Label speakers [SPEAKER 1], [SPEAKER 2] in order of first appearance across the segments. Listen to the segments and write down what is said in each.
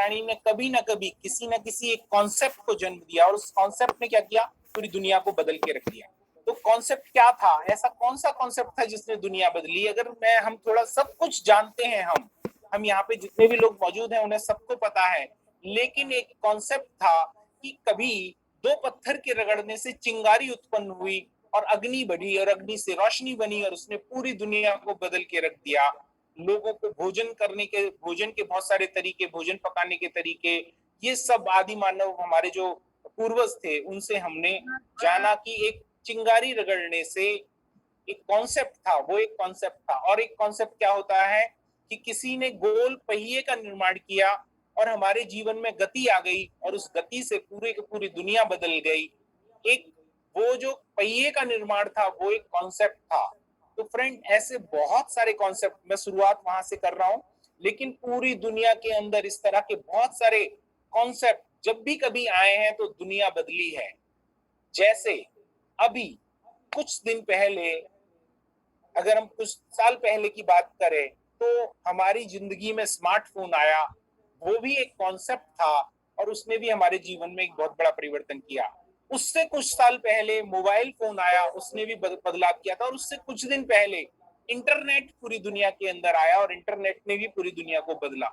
[SPEAKER 1] प्राणी ने कभी ना कभी किसी ना किसी एक कॉन्सेप्ट को जन्म दिया, और उस कॉन्सेप्ट ने क्या किया, पूरी दुनिया को बदल के रख दिया। तो कॉन्सेप्ट क्या था, ऐसा कौन सा कॉन्सेप्ट था जिसने दुनिया बदली? अगर मैं हम थोड़ा, सब कुछ जानते हैं हम यहाँ पे जितने भी लोग मौजूद हैं उन्हें सबको पता है, लेकिन एक कॉन्सेप्ट था कि कभी दो पत्थर के रगड़ने से चिंगारी उत्पन्न हुई और अग्नि बढ़ी और अग्नि से रोशनी बनी और उसने पूरी दुनिया को बदल के रख दिया। लोगों को भोजन के बहुत सारे तरीके, भोजन पकाने के तरीके, ये सब आदि मानव हमारे जो पूर्वज थे उनसे हमने जाना कि एक चिंगारी रगड़ने से एक कॉन्सेप्ट था, वो एक कॉन्सेप्ट था। और एक कॉन्सेप्ट क्या होता है कि किसी ने गोल पहिए का निर्माण किया और हमारे जीवन में गति आ गई और उस गति से पूरी की पूरी दुनिया बदल गई। एक वो जो पहिए का निर्माण था वो एक कॉन्सेप्ट था। तो फ्रेंड, ऐसे बहुत सारे कॉन्सेप्ट, मैं शुरुआत वहां से कर रहा हूं, लेकिन पूरी दुनिया के अंदर इस तरह के बहुत सारे कॉन्सेप्ट जब भी कभी आए हैं तो दुनिया बदली है। जैसे अभी कुछ दिन पहले, अगर हम कुछ साल पहले की बात करें, तो हमारी जिंदगी में स्मार्टफोन आया, वो भी एक कॉन्सेप्ट था और उसने भी हमारे जीवन में एक बहुत बड़ा परिवर्तन किया। उससे कुछ साल पहले मोबाइल फोन आया, उसने भी बदलाव किया था। और उससे कुछ दिन पहले इंटरनेट पूरी दुनिया के अंदर आया और इंटरनेट ने भी पूरी दुनिया को बदला।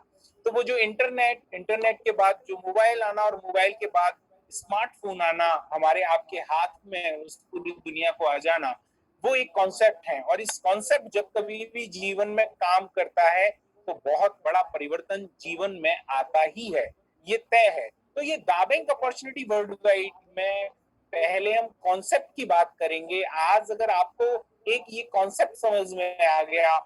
[SPEAKER 1] तो वो जो इंटरनेट के बाद जो मोबाइल आना और मोबाइल के बाद स्मार्टफोन आना, हमारे आपके हाथ में उस पूरी दुनिया को आ जाना, वो एक कॉन्सेप्ट है। और इस कॉन्सेप्ट जब कभी भी जीवन में काम करता है तो बहुत बड़ा परिवर्तन जीवन में आता ही है, ये तय है। तो ये दाबेंग अपॉर्चुनिटी वर्ल्ड वाइड में पहले हम कॉन्सेप्ट की बात करेंगे। आज अगर आपको एक ये कॉन्सेप्ट समझ में आ गया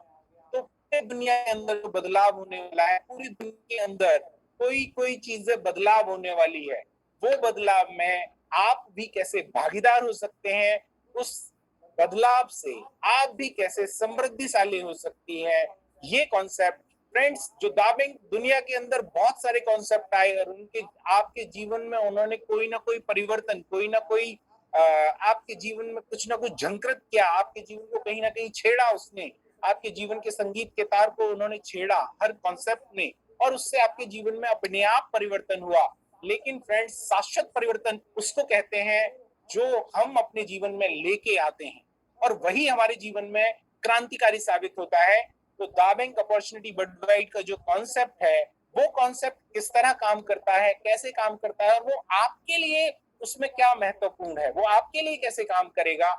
[SPEAKER 1] तो पूरी दुनिया के अंदर जो बदलाव होने वाला है, पूरी दुनिया के अंदर कोई कोई चीजें बदलाव होने वाली है, वो बदलाव में आप भी कैसे भागीदार हो सकते हैं, उस बदलाव से आप भी कैसे समृद्धिशाली हो सकती है, ये कॉन्सेप्ट। फ्रेंड्स, जो दाबेंग दुनिया के अंदर बहुत सारे कॉन्सेप्ट आए और उनके आपके जीवन में उन्होंने कोई ना कोई परिवर्तन, कोई ना कोई आपके जीवन में कुछ ना कुछ झंकृत किया, आपके जीवन को कहीं ना कहीं छेड़ा उसने, आपके जीवन के संगीत के तार को उन्होंने छेड़ा हर कॉन्सेप्ट ने, और उससे आपके जीवन में अपने आप परिवर्तन हुआ। लेकिन फ्रेंड्स, शाश्वत परिवर्तन उसको कहते हैं जो हम अपने जीवन में लेके आते हैं और वही हमारे जीवन में क्रांतिकारी साबित होता है। तो दाबेंग अपॉर्चुनिटी वर्ल्डवाइड का जो कॉन्सेप्ट है, वो कॉन्सेप्ट किस तरह काम करता है, कैसे काम करता है, और वो आपके लिए उसमें क्या महत्वपूर्ण है, वो आपके लिए कैसे काम करेगा,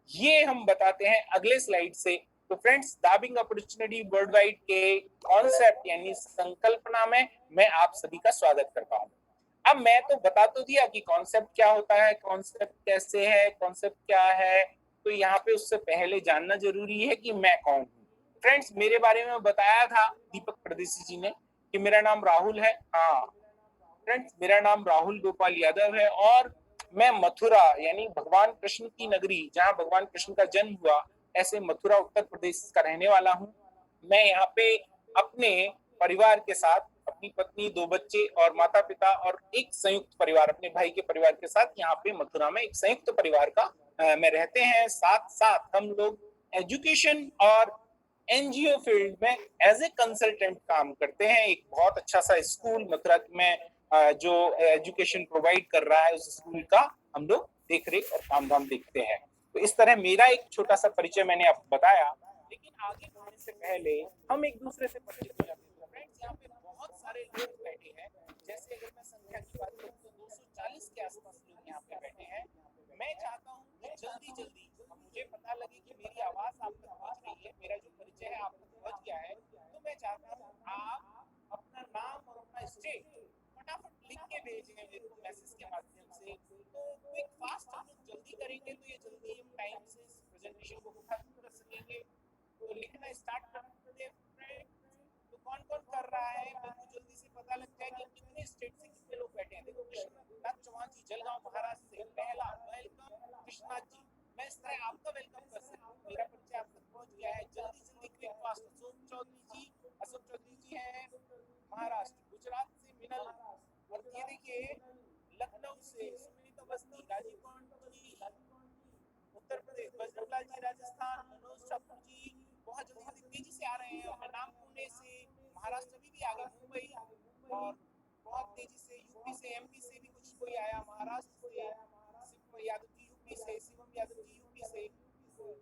[SPEAKER 1] ये हम बताते हैं अगले स्लाइड से। तो फ्रेंड्स, दाबिंग अपॉर्चुनिटी वर्ल्डवाइड के कॉन्सेप्ट यानी संकल्पना में मैं आप सभी का स्वागत करता हूं। अब मैं तो बता तो दिया कि कॉन्सेप्ट क्या होता है, कॉन्सेप्ट कैसे है, कॉन्सेप्ट क्या है, तो यहाँ पे उससे पहले जानना जरूरी है कि मैं कौन हूँ। फ्रेंड्स, मेरे बारे में बताया था दीपक परदेसी जी ने कि मेरा नाम राहुल है। हाँ फ्रेंड्स, मेरा नाम राहुल गोपाल यादव है और मैं मथुरा यानी भगवान कृष्ण की नगरी, जहाँ भगवान कृष्ण का जन्म हुआ, ऐसे मथुरा उत्तर प्रदेश का रहने वाला हूँ। मैं यहाँ पे अपने परिवार के साथ, अपनी पत्नी, दो बच्चे और माता पिता और एक संयुक्त परिवार, अपने भाई के परिवार के साथ यहाँ पे मथुरा में एक संयुक्त परिवार का में रहते हैं। साथ साथ हम लोग एजुकेशन और एनजीओ फील्ड में एज ए कंसल्टेंट काम करते हैं। एक बहुत अच्छा सा स्कूल मथुरा में जो एजुकेशन प्रोवाइड कर रहा है, उस स्कूल का हम लोग देख रेख और काम धाम देखते हैं। तो इस तरह मेरा एक छोटा सा परिचय मैंने आपको बताया, लेकिन आगे बढ़ने से पहले हम एक दूसरे से परिचित हो जाते हैं। फ्रेंड्स, यहाँ पे बहुत सारे लोग बैठे हैं। जैसे अगर मैं संख्या की बात करूँ तो 240 के आसपास लोग यहाँ पे बैठे हैं। मैं चाहता हूँ कि जल्दी जल्दी मुझे पता लगे कि मेरी आवाज आप तक पहुंच रही है, मेरा जो परिचय है आप तक पहुंच गया है, तो मैं चाहता हूँ आप अपना नाम और अपना स्टेट फटाफट लिख के भेजें मेरे को मैसेज के माध्यम से। तो क्विक फास्ट हम लोग जल्दी करेंगे तो ये जल्दी हम टाइम से इस प्रेजेंटेशन को खत्म कर सकेंगे। तो लिखना स्टार्ट करते हैं फ्रेंड। तो कौन कौन कर रहा है, मेरे को जल्दी से पता लग जाए कि कितने स्टेट से कितने लोग बैठे हैं। देखो, कृष्णनाथ चौहान जी जलगांव महाराष्ट्र से, पहला वेलकम कृष्णनाथ जी। मैं इस तरह आपका वेलकम कर सकता हूँ, मेरा परिचय आप तक पहुंच गया है। जल्दी जल्दी क्विक फास्ट अशोक चौधरी जी हैं महाराष्ट्र। गुजरात से मिनल, और ये देखिए लखनऊ से सुनीता अवस्थी, राजीव कौंड जी उत्तर प्रदेश, बजरंगलाल जी राजस्थान, मनोज ठाकुर जी बहुत जल्दी तेजी से आ रहे हैं। और मैं नाम पुणे से, महाराष्ट्र अभी भी आ गए, मुंबई और तेजी से। यूपी से, एमपी से भी कुछ कोई आया, महाराष्ट्र से शिवम यादव जी यूपी से, शिवम यादव जी यूपी से,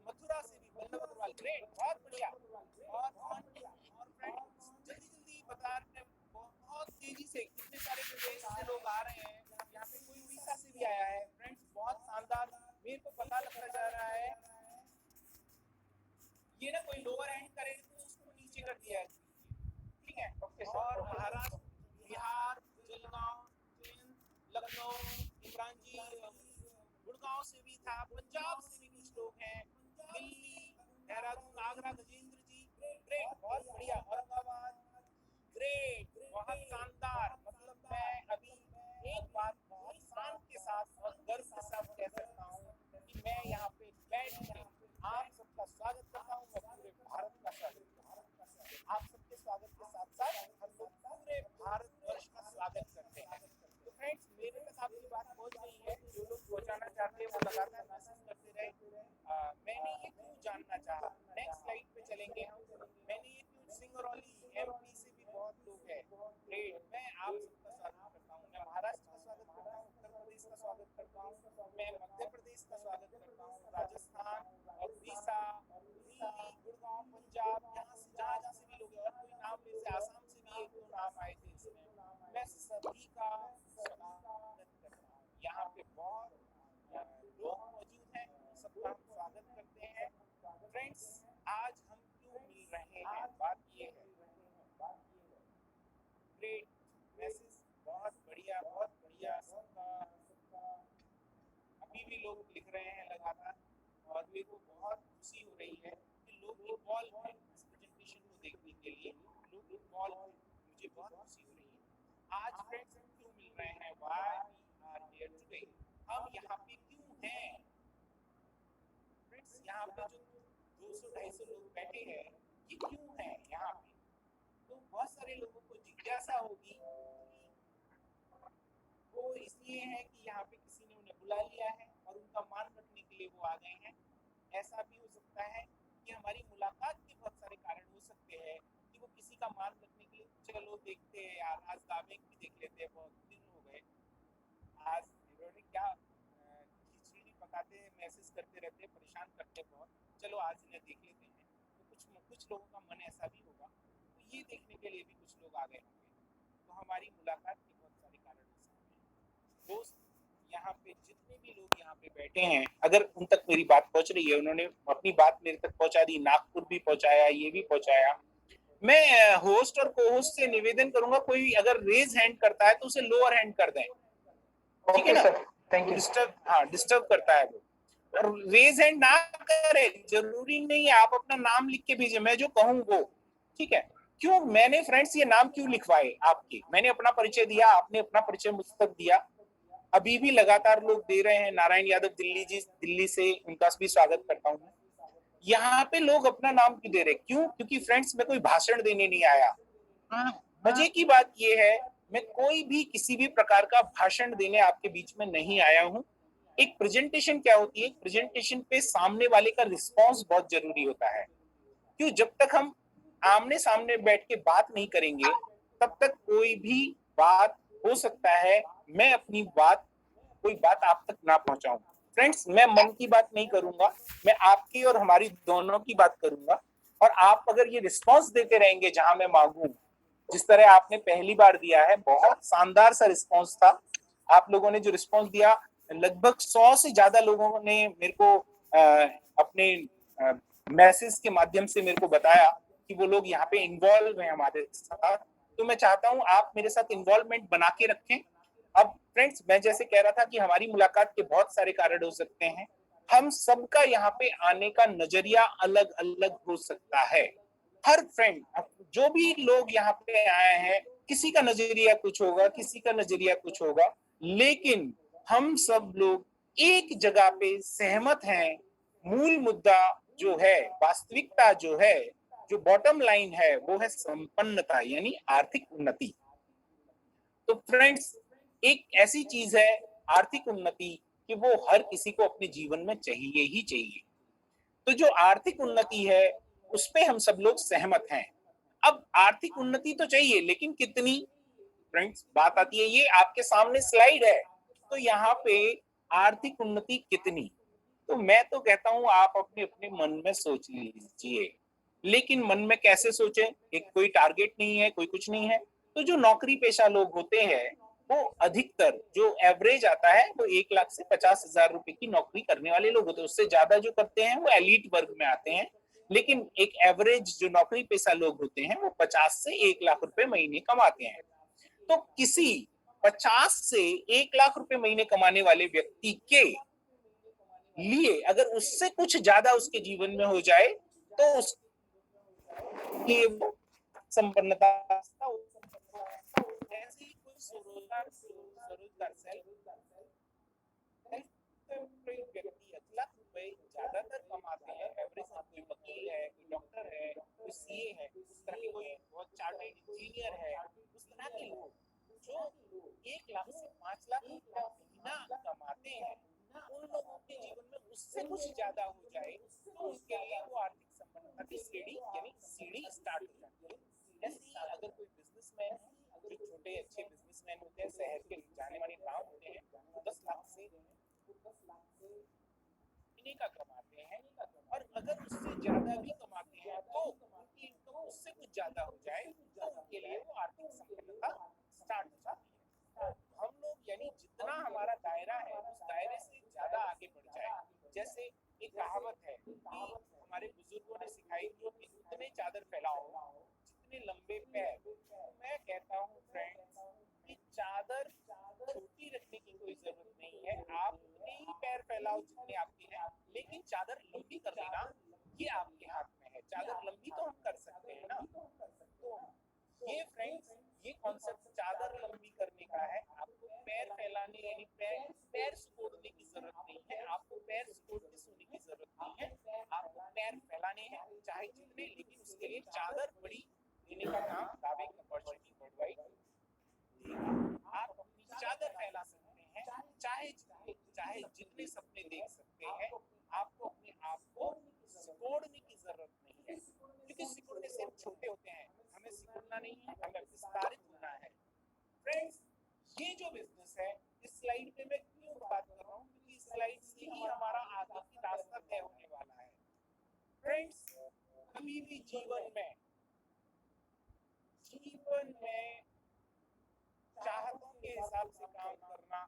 [SPEAKER 1] मथुरा से भी बल्लभ अग्रवाल। ग्रेट, बहुत बढ़िया। और फ्रेंड्स जल्दी जल्दी बता रहे हैं, बहुत तेजी से कितने सारे प्रदेश से लोग आ रहे हैं। यहाँ पे कोई उड़ीसा से भी आया है। फ्रेंड्स बहुत शानदार, मेरे को पता लगता जा रहा है। ये ना कोई लोअर हैंड करे तो उसको नीचे कर दिया है, ठीक है। और महाराष्ट्र, बिहार, जलगांव, लखनऊ, इमरान जी गुड़गांव से भी था, पंजाब से भी कुछ लोग हैं, दिल्ली, देहरादून, आगरा, गजेंद्र जी, ग्रेट, बहुत बढ़िया। औरंगाबाद, ग्रेट, बहुत शानदार। मतलब मैं अभी एक बात बहुत शान के साथ और गर्व के साथ कह सकता हूँ कि मैं यहाँ पे बैठ के आप सबका स्वागत करता हूँ। मैं पूरे भारत का स्वागत करता हूँ। आप सबके स्वागत के साथ साथ हम लोग पूरे भारतवर्ष का स्वागत करते हैं। तो फ्रेंड्स मेरे तक आपकी बात पहुंच गई है। जो लोग पहुंचाना चाहते हैं वो लगातार मैसेज करते रहे। मैंने ये क्यों जानना चाहा। नेक्स्ट स्लाइड पे चलेंगे हम। मैंने ये क्यों, सिंगरौली एमपी से भी बहुत लोग हैं। ग्रेट, मैं आप सबका स्वागत करता हूँ। मैं महाराष्ट्र का स्वागत करता हूँ, उत्तर प्रदेश का स्वागत करता हूँ, मैं मध्य प्रदेश का स्वागत करता हूँ, राजस्थान और उड़ीसा, दिल्ली, गुड़गांव, पंजाब, यहाँ से जहाँ से भी लोग हैं। और कोई नाम मेरे से आसाम से भी एक दो नाम आए थे इसमें। मैं सभी का स्वागत करता हूँ। यहाँ पे बहुत लोग मौजूद हैं, सबका हम स्वागत करते हैं। फ्रेंड्स आज हम क्यों मिल रहे हैं, बात ये है। ग्रेट मैसेज, बहुत बढ़िया, बहुत बढ़िया। सबका अभी भी लोग लिख रहे हैं लगातार और मेरे को बहुत खुशी हो रही है कि लोग इन्वॉल्व हैं इस प्रेजेंटेशन को देखने के लिए। लोग इन्वॉल्व हैं, मुझे बहुत खुशी हो रही है। आज फ्रेंड्स हम क्यों मिल रहे हैं, why we are here today, हम यहाँ पे क्यों हैं। फ्रेंड्स यहाँ पे जो 200-250 लोग बैठे हैं, ये क्यों हैं यहाँ पे। तो बहुत सारे लोगों को जिज्ञासा होगी, वो इसलिए है कि यहाँ पे किसी ने उन्हें बुला लिया है और उनका मान रखने के लिए वो आ गए हैं। ऐसा भी हो सकता है कि हमारी मुलाकात के बहुत सारे कारण हो सकते हैं कि वो किसी का मान रखने के लिए, चलो देखते हैं यार आज दावे भी देख लेते हैं, बहुत दिन हो गए, आज इन्होंने क्या खिचड़ी पकाते मैसेज करते रहते, परेशान करते बहुत, चलो आज इन्हें देख लेते हैं। तो कुछ लोगों का मन ऐसा भी होगा, तो ये देखने के लिए भी कुछ लोग आ गए होंगे। तो हमारी मुलाकात के बहुत सारे कारण हो सकते हैं। दोस्त यहाँ पे जितने भी लोग यहाँ पे बैठे हैं, अगर उन तक मेरी बात पहुंच रही है, उन्होंने अपनी बात मेरे तक पहुंचा दी, नागपुर भी पहुंचाया, ये भी पहुंचाया। मैं होस्ट और को होस्ट से निवेदन करूंगा, कोई अगर रेज हैंड करता है तो उसे लोअर हैंड कर दें, ठीक है ना। Thank you. डिस्टर्ब करता है वो, और रेज हैंड ना करे, जरूरी नहीं है आप अपना नाम लिख के भेजे, मैं जो कहूँ वो, ठीक है। क्यों मैंने फ्रेंड्स ये नाम क्यों लिखवाए आपके, मैंने अपना परिचय दिया, आपने अपना परिचय मुझ तक दिया, अभी भी लगातार लोग दे रहे हैं। नारायण यादव दिल्ली जी, दिल्ली से, उनका भी स्वागत करता हूँ। यहाँ पे लोग अपना नाम क्यों दे रहे, क्यों, क्योंकि फ्रेंड्स मैं कोई भाषण देने नहीं आया। मजे की बात ये है, मैं कोई भी किसी भी प्रकार का भाषण देने आपके बीच में नहीं आया हूँ। एक प्रेजेंटेशन क्या होती है, प्रेजेंटेशन पे सामने वाले का रिस्पॉन्स बहुत जरूरी होता है। क्यों, जब तक हम आमने सामने बैठ के बात नहीं करेंगे तब तक कोई भी बात हो सकता है मैं अपनी बात, कोई बात आप तक ना पहुंचाऊं। फ्रेंड्स मैं मन की बात नहीं करूंगा, मैं आपकी और हमारी दोनों की बात करूंगा। और आप अगर ये रिस्पॉन्स देते रहेंगे जहां मैं मांगू, जिस तरह आपने पहली बार दिया है, बहुत शानदार सा रिस्पॉन्स था। आप लोगों ने जो रिस्पॉन्स दिया, लगभग 100 से ज्यादा लोगों ने मेरे को अपने मैसेज के माध्यम से मेरे को बताया कि वो लोग यहाँ पे इन्वॉल्व हैं हमारे साथ। तो मैं चाहता हूँ आप मेरे साथ इन्वॉल्वमेंट बना के रखें। अब फ्रेंड्स मैं जैसे कह रहा था कि हमारी मुलाकात के बहुत सारे कारण हो सकते हैं, हम सबका यहाँ पे आने का नजरिया अलग अलग हो सकता है। हर फ्रेंड, जो भी लोग यहाँ पे आए हैं, किसी का नजरिया कुछ होगा, किसी का नजरिया कुछ होगा, लेकिन हम सब लोग एक जगह पे सहमत हैं। मूल मुद्दा जो है, वास्तविकता जो है, जो बॉटम लाइन है, वो है संपन्नता, यानी आर्थिक उन्नति। तो फ्रेंड्स एक ऐसी चीज है आर्थिक उन्नति कि वो हर किसी को अपने जीवन में चाहिए ही चाहिए। तो जो आर्थिक उन्नति है उस पे हम सब लोग सहमत हैं। अब आर्थिक उन्नति तो चाहिए, लेकिन कितनी, फ्रेंड्स बात आती है, ये आपके सामने स्लाइड है, तो यहाँ पे आर्थिक उन्नति कितनी, तो मैं तो कहता हूँ आप अपने अपने मन में सोच लीजिए, लेकिन मन में कैसे सोचें, एक कोई टारगेट नहीं है, कोई कुछ नहीं है। तो जो नौकरी पेशा लोग होते हैं वो अधिकतर जो एवरेज आता है वो 1 लाख से 50,000 रुपए की नौकरी करने वाले लोग होते हैं, उससे ज्यादा जो करते हैं वो एलिट वर्ग में आते हैं। लेकिन एक एवरेज जो नौकरी पेशा लोग होते हैं वो 50 से 1 लाख रुपए महीने कमाते हैं। तो किसी 50 से 1 लाख रुपए महीने कमाने वाले व्यक्ति के लिए अगर उससे कुछ ज्यादा उसके जीवन में हो जाए तो उसके संपन्नता ऐसे ही कोई स्वरोजगार स्वरोजगार व्यक्ति 1 लाख रुपए ज्यादातर कमाते हैं एवरेज, कोई वकील है, कोई डॉक्टर है, कोई सीए है, उस तरह के कोई बहुत चार्टेड इंजीनियर है, उस तरह के लोग जो 1 लाख से 5 लाख रुपया महीना कमाते हैं, उन लोगों के जीवन में उससे कुछ ज्यादा हो जाए तो उनके लिए वो आर्थिक संपन्नता की सीढ़ी यानी सीढ़ी स्टार्ट हो जाती है। ऐसे ही अगर कोई बिजनेसमैन है, जो छोटे अच्छे बिजनेसमैन होते हैं, शहर के जाने माने नाम होते हैं, तो 10 लाख से महीने का कमाते हैं, और अगर उससे ज्यादा भी कमाते हैं तो उनकी इनकम उससे कुछ ज्यादा हो जाए तो उनके लिए वो आर्थिक संपन्नता स्टार्ट हो जाती है। हम लोग यानी जितना हमारा दायरा है उस दायरे से ज्यादा आगे बढ़ जाए। जैसे एक कहावत है कि हमारे बुजुर्गों ने सिखाई थी कि उतने चादर फैलाओ जितने लंबे पैर। तो मैं कहता हूँ फ्रेंड्स कि चादर छोटी रखने की कोई जरूरत नहीं है, आप उतने ही पैर फैलाओ जितने आपके हैं, लेकिन चादर लंबी कर देना ये आपके हाथ में है। चादर लंबी तो हम कर सकते हैं ना। तो ये फ्रेंड्स ये कॉन्सेप्ट चादर लंबी करने का है। आपको पैर फैलाने यानी पैर सिकोड़ने की जरूरत नहीं है, आपको पैर सिकोड़ के सोने की जरूरत नहीं है, आपको पैर फैलाने हैं चाहे जितने, लेकिन उसके लिए चादर बड़ी देने का काम दावे की अपॉर्चुनिटी वर्ल्डवाइड देगा। आप अपनी चादर फैला सकते हैं चाहे जितने सपने देख सकते हैं, आपको अपने आप को सिकोड़ने की जरूरत नहीं है, क्योंकि सिकुड़ने से हम छोटे होते हैं, हमें सिकुड़ना नहीं है, हमें विस्तारित होना है। फ्रेंड्स ये जो बिजनेस है, इस स्लाइड पे मैं क्यों बात कर रहा हूँ, क्योंकि इस स्लाइड से ही हमारा आगे की रास्ता तय होने वाला है। फ्रेंड्स कभी भी जीवन में चाहतों के हिसाब से काम करना,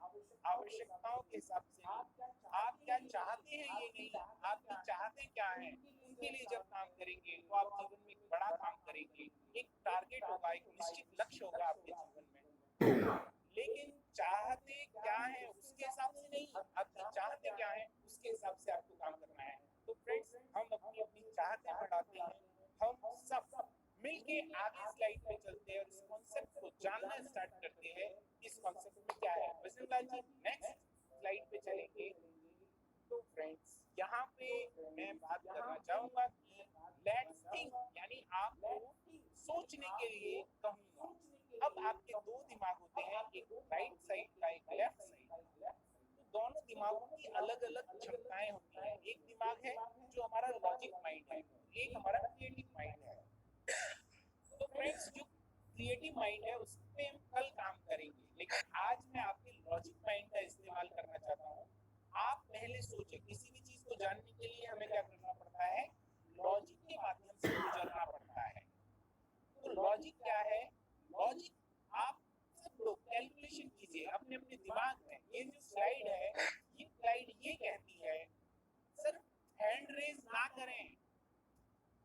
[SPEAKER 1] आवश्यकताओं के हिसाब से नहीं। आप क्या चाहते हैं ये नहीं, आपके चाहते क्या हैं उनके लिए जब काम करेंगे तो आप जीवन में एक बड़ा काम करेंगे, एक टारगेट होगा, एक निश्चित लक्ष्य होगा आपके जीवन में। लेकिन चाहते क्या है उसके हिसाब से नहीं, आपकी चाहते क्या है उसके हिसाब से आपको काम करना है। तो फ्रेंड्स हम अपनी अपनी चाहते बढ़ाते हैं, हम सब मिलके आगे स्लाइड पे चलते हैं और इस कॉन्सेप्ट को जानना स्टार्ट करते हैं। इस कॉन्सेप्ट में क्या है वैष्णवलाल जी, नेक्स्ट स्लाइड पे चलेंगे। तो फ्रेंड्स यहाँ पे मैं बात करना चाहूंगा कि लेट्स थिंक यानी आपको सोचने के लिए कहूंगा। अब आपके दो दिमाग होते हैं, एक राइट साइड का एक लेफ्ट साइड का। तो दोनों दिमागों की अलग अलग क्षमताएं होती हैं। एक दिमाग है जो हमारा लॉजिक माइंड है, एक हमारा क्रिएटिव माइंड है। तो फ्रेंड्स जो क्रिएटिव माइंड है उस पे हम कल काम करेंगे, लेकिन आज मैं आपके लॉजिक माइंड का इस्तेमाल करना चाहता हूँ। आप पहले सोचें, किसी भी चीज को जानने के लिए हमें क्या करना पड़ता है, लॉजिक के माध्यम से गुजरना पड़ता है। तो लॉजिक क्या है, लॉजिक आप सब लोग कैलकुलेशन कीजिए अपने अपने दिमाग में। ये जो स्लाइड है ये स्लाइड ये कहती है सर हैंड रेज ना करें।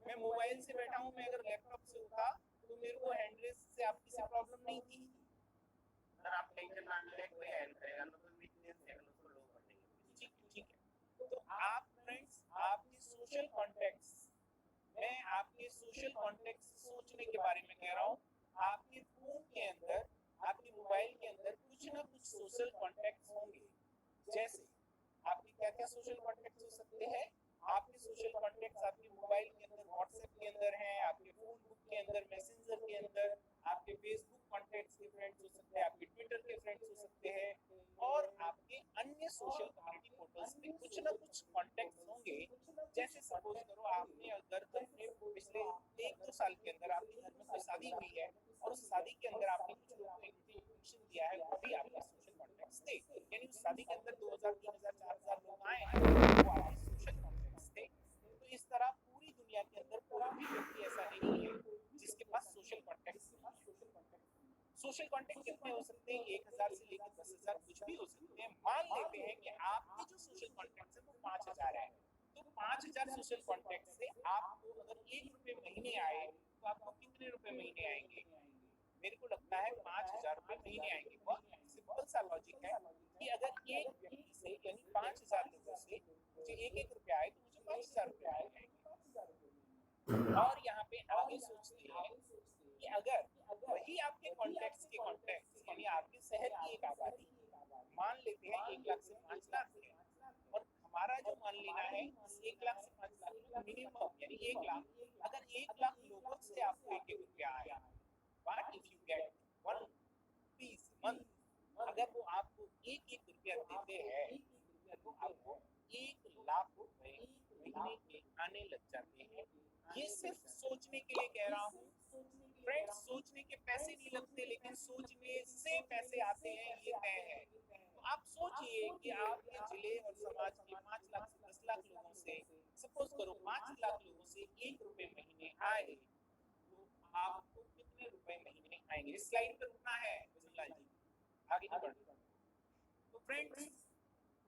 [SPEAKER 1] मैं मोबाइल से बैठा हूँ, मैं अगर लैपटॉप से उठा तो मेरे को हैंड रेज से आपकी से प्रॉब्लम नहीं थी।
[SPEAKER 2] सर आप टेंशन ना ले, कोई हेल्प करेगा तो कोई वीकनेस है उसको लो कर देंगे।
[SPEAKER 1] ठीक है। तो आप फ्रेंड्स आपके सोशल कॉन्टेक्ट्स, मैं आपके सोशल कॉन्टेक्ट्स सोचने के बारे में कह रहा हूँ। आपके फोन के अंदर, आपके मोबाइल के अंदर कुछ ना कुछ सोशल कॉन्टेक्ट्स होंगे। जैसे आपके क्या क्या सोशल कॉन्टेक्ट्स हो सकते हैं, आपके सोशल कॉन्टेक्ट्स आपके मोबाइल के अंदर व्हाट्सएप के अंदर हैं, आपके फोन बुक के अंदर, मैसेंजर के अंदर, आपके फेसबुक कॉन्टेक्ट्स के फ्रेंड्स हो सकते हैं, आपके ट्विटर के फ्रेंड्स हो सकते हैं, और आपके अन्य सोशल कम्युनिटी पोर्टल्स पे कुछ ना कुछ कॉन्टेक्ट्स होंगे। जैसे सपोज करो आपने अगर अपने पिछले 1-2 साल के अंदर आपके घर में कोई शादी हुई है और उस शादी के अंदर आपने कुछ लोगों को इन्विटेशन दिया है, वो भी आपके सोशल कॉन्टेक्ट्स थे। यानी उस शादी के अंदर 2000, 3000, 4000 लोग आए हैं, वो आपके सोशल कॉन्टेक्ट्स थे। तो इस तरह पूरी दुनिया के अंदर कोई भी व्यक्ति ऐसा नहीं है जिसके पास सोशल कॉन्टेक्ट्स। सोशल कॉन्टेक्ट कितने हो सकते हैं? 1000 से लेकर 10,000 कुछ भी हो सकते हैं। मान लेते हैं कि आपके जो सोशल कॉन्टेक्ट है वो 5000 है, तो 5000 सोशल कॉन्टेक्ट से आपको अगर 1 रुपए महीने आए तो आपको कितने रुपए महीने आएंगे? मेरे को लगता है 5000 रुपए महीने आएंगे। बहुत सिंपल सा लॉजिक है कि अगर एक व्यक्ति से यानी 5000 लोगों से मुझे 1-1 रुपया आए तो मुझे 5000 रुपए आएंगे। और यहाँ पे आगे सोचते हैं कि अगर वही आपके कॉन्टेक्ट्स के कॉन्टेक्ट्स यानी आपके शहर की एक आबादी मान लेते हैं 1 लाख से 5 लाख है, और हमारा जो मान लेना है 1 लाख से 5 लाख में मिनिमम यानी 1 लाख, अगर 1 लाख लोगों से आपको 1-1 रुपया आया, but if you get 1 rupees month, अगर वो आपको 1-1 रुपया देते हैं तो आपको 1 लाख रुपए महीने के आने लग जाते हैं। ये सिर्फ सोचने के लिए कह रहा हूँ फ्रेंड्स, सोचने के पैसे नहीं लगते, लेकिन सोचने से पैसे आते हैं, ये तय है। तो आप सोचिए कि आपके जिले और समाज के 5 लाख से 10 लाख लोगों से, सपोज करो 5 लाख लोगों से 1 रुपए महीने आए तो आपको कितने रुपए महीने आएंगे? इस स्लाइड पर रुकना है बिस्मिल्लाह जी, आगे नहीं बढ़ना। तो फ्रेंड्स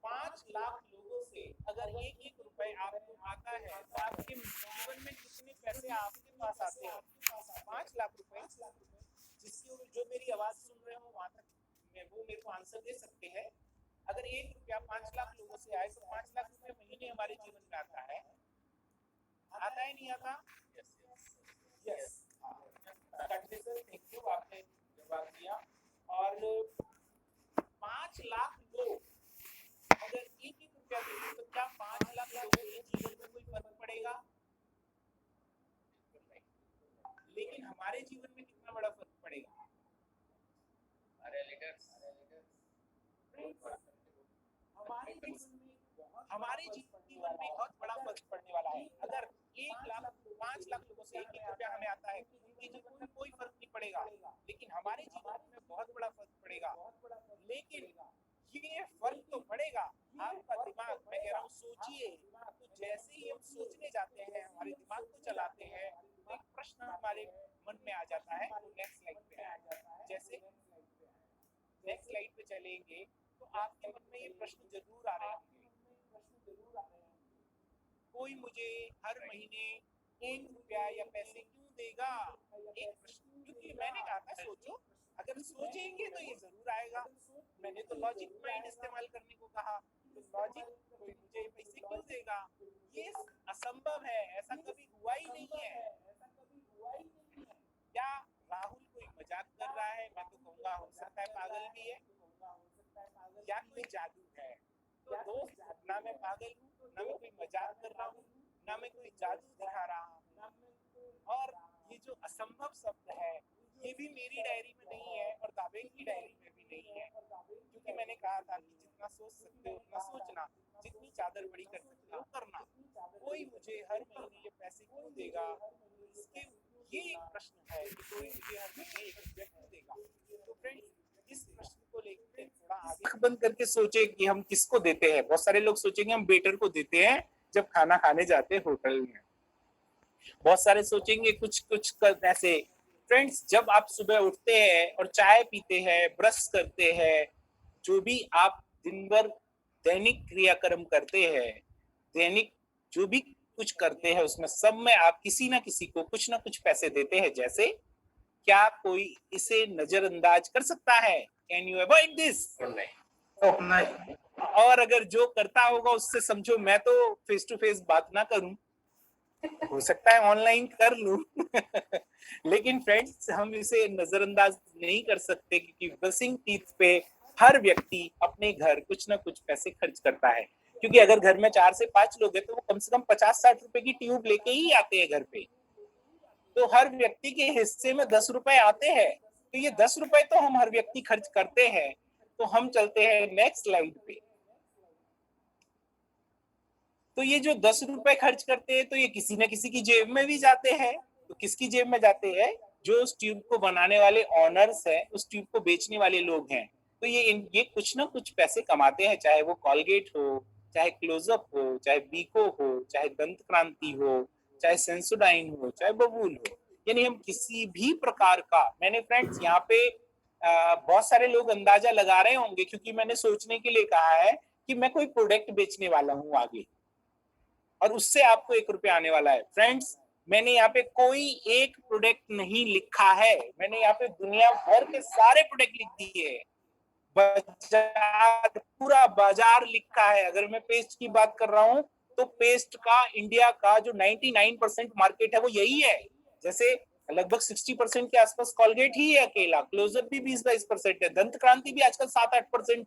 [SPEAKER 1] 5 लाख लोगों से अगर 1-1 रुपए आपको आता है तो आपके जीवन में कितने पैसे आपके पास आते हैं? 5 लाख रुपए। जिसकी जो मेरी आवाज सुन रहे हो वहां तक वो मेरे को आंसर दे सकते हैं। अगर 1 रुपया 5 लाख लोगों से आए तो 5 लाख रुपए महीने हमारे जीवन में आता है नहीं आता? यस। थैंक यू, आपने जवाब दिया। और 5 लाख लोग अगर 1-1 रुपया देंगे तो क्या 5 लाख लोगों के जीवन में कोई फर्क पड़ेगा? लेकिन हमारे जीवन में कितना बड़ा फर्क पड़ेगा? हमारे जीवन में बहुत बड़ा फर्क पड़ने वाला है। अगर 1 लाख 5 लाख लोगों से 1-1 रुपया हमें आता है उनके जीवन में कोई फर्क नहीं पड़ेगा, लेकिन हमारे जीवन में बहुत बड़ा फर्क पड़ेगा। लेकिन ये फर्क तो पड़ेगा आपका दिमाग, मैं कह रहा हूँ सोचिए। तो जैसे ही हम सोचने जाते हैं, हमारे दिमाग को चलाते हैं, तो एक प्रश्न हमारे मन में आ जाता है। नेक्स्ट स्लाइड पे आ जाता है। जैसे नेक्स्ट स्लाइड पे चलेंगे तो आपके मन में ये प्रश्न जरूर आ रहे होंगे, कोई मुझे हर महीने 1 रुपया या पैसे क्यों देगा? एक प्रश्न, क्योंकि मैंने कहा था सोचो, अगर सोचेंगे तो ये जरूर आएगा। मैंने तो लॉजिक माइंड इस्तेमाल करने को कहा, तो लॉजिक कोई मुझे पैसे क्यों देगा, ये असंभव है, ऐसा कभी हुआ ही नहीं है। क्या राहुल कोई मजाक कर रहा है? मैं तो कहूँगा हो सकता है पागल भी है, या कोई जादू है। तो दोस्त, ना मैं पागल हूँ, ना मैं कोई मजाक कर रहा हूँ, ना मैं कोई जादू दिखा रहा हूँ। और ये जो असंभव शब्द है ये भी मेरी डायरी में नहीं है और दावेन की डायरी में भी नहीं है, क्योंकि मैंने कहा था कि जितना सोच सकते हो उतना सोचना, जितनी चादर बड़ी कर सकते हो करना। कोई मुझे हर महीने ये पैसे क्यों देगा, इसके ये एक प्रश्न है कि कोई मुझे हर महीने 1 रुपया क्यों देगा। तो फ्रेंड्स, इस प्रश्न को लेकर थोड़ा आंख बंद करके सोचे कि हम किसको देते हैं। बहुत सारे लोग सोचेंगे हम वेटर को देते हैं जब खाना खाने जाते हैं होटल में। बहुत सारे सोचेंगे कुछ कुछ ऐसे। फ्रेंड्स, जब आप सुबह उठते हैं और चाय पीते हैं, ब्रश करते हैं, जो भी आप दिन भर दैनिक क्रियाक्रम करते हैं, दैनिक जो भी कुछ करते हैं, उसमें सब में आप किसी ना किसी को कुछ ना कुछ पैसे देते हैं। जैसे क्या कोई इसे नजरअंदाज कर सकता है? Can you avoid this? नहीं। और अगर जो करता होगा उससे समझो मैं तो फेस टू फेस बात ना करूं, हो सकता है ऑनलाइन कर लूं लेकिन फ्रेंड्स, हम इसे नजरअंदाज नहीं कर सकते, क्योंकि ब्रशिंग टीथ पे हर व्यक्ति अपने घर कुछ ना कुछ पैसे खर्च करता है। क्योंकि अगर घर में 4 से 5 लोग हैं तो वो कम से कम 50-60 रुपए की ट्यूब लेके ही आते हैं घर पे। तो हर व्यक्ति के हिस्से में 10 रुपए आते हैं, तो ये 10 रुपए तो हम हर व्यक्ति खर्च करते हैं। तो हम चलते हैं नेक्स्ट स्लाइड पे। तो ये जो 10 रुपए खर्च करते हैं तो ये किसी न किसी की जेब में भी जाते हैं। तो किसकी जेब में जाते हैं? जो उस ट्यूब को बनाने वाले ऑनर्स हैं, उस ट्यूब को बेचने वाले लोग हैं। तो ये कुछ ना कुछ पैसे कमाते हैं, चाहे वो कॉलगेट हो, चाहे क्लोजअप हो, चाहे बीको हो, चाहे दंत क्रांति हो, चाहे सेंसोडाइन हो, चाहे बबूल हो। यानी हम किसी भी प्रकार का, मैंने फ्रेंड्स यहाँ पे बहुत सारे लोग अंदाजा लगा रहे होंगे, क्योंकि मैंने सोचने के लिए कहा है कि मैं कोई प्रोडक्ट बेचने वाला हूं आगे, और उससे आपको 1 रुपया आने वाला है। फ्रेंड्स, मैंने यहाँ पे कोई एक प्रोडक्ट नहीं लिखा है, मैंने यहाँ पे दुनिया भर के सारे प्रोडक्ट लिख दिए हैं। बाजार, पूरा बाजार लिखा है। अगर मैं पेस्ट की बात कर रहा हूं, तो पेस्ट का इंडिया का जो 99% मार्केट है वो यही है। जैसे लगभग 60% के आसपास कॉलगेट ही है अकेला, क्लोजअप भी 20-22% है, दंत क्रांति भी आजकल 7-8%,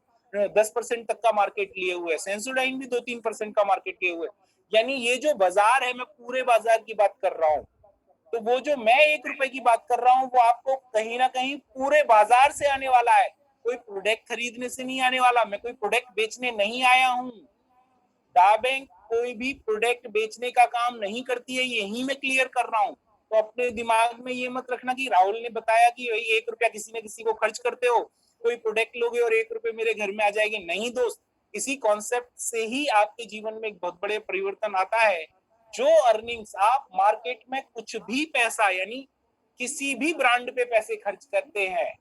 [SPEAKER 1] 10% तक का मार्केट लिए हुए है, सेंसोडाइन भी 2-3% का मार्केट लिए हुए। यानी ये जो बाजार है, मैं पूरे बाजार की बात कर रहा हूँ। तो वो जो मैं 1 रुपए की बात कर रहा हूँ, वो आपको कहीं ना कहीं पूरे बाजार से आने वाला है, कोई प्रोडक्ट खरीदने से नहीं आने वाला। मैं कोई प्रोडक्ट बेचने नहीं आया हूँ। डा बैंक कोई भी प्रोडक्ट बेचने का काम नहीं करती है, यही मैं क्लियर कर रहा हूँ। तो अपने दिमाग में ये मत रखना कि राहुल ने बताया कि भाई 1 रुपया किसी न किसी को खर्च करते हो, कोई प्रोडक्ट लोगे और 1 रुपए मेरे घर में आ जाएगी। नहीं दोस्त, इसी कॉन्सेप्ट से ही आपके जीवन में एक बहुत बड़े परिवर्तन आता है। जो अर्निंग्स आप मार्केट में कुछ भी पैसा, यानी किसी भी ब्रांड पे पैसे खर्च करते हैं,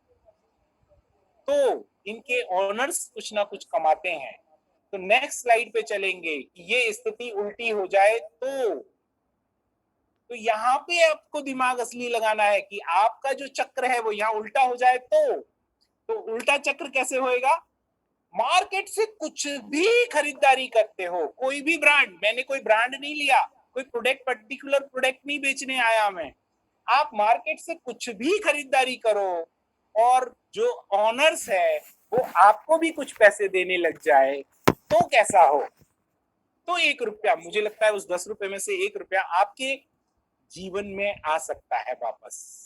[SPEAKER 1] तो इनके ओनर्स कुछ ना कुछ कमाते हैं। तो नेक्स्ट स्लाइड पे चलेंगे। ये स्थिति उल्टी हो जाए तो यहाँ पे आपको दिमाग असली लगाना है कि आपका जो चक्र है वो यहाँ उल्टा हो जाए तो उल्टा चक्र कैसे होएगा? मार्केट से कुछ भी खरीदारी करते हो, कोई भी ब्रांड, मैंने कोई ब्रांड नहीं लिया, कोई प्रोडक्ट, पर्टिकुलर प्रोडक्ट नहीं बेचने आया मैं। आप मार्केट से कुछ भी खरीदारी करो और जो ऑनर्स है वो आपको भी कुछ पैसे देने लग जाए, तो कैसा हो? तो 1 रुपया, मुझे लगता है उस 10 रुपए में से 1 रुपया आपके जीवन में आ सकता है वापस।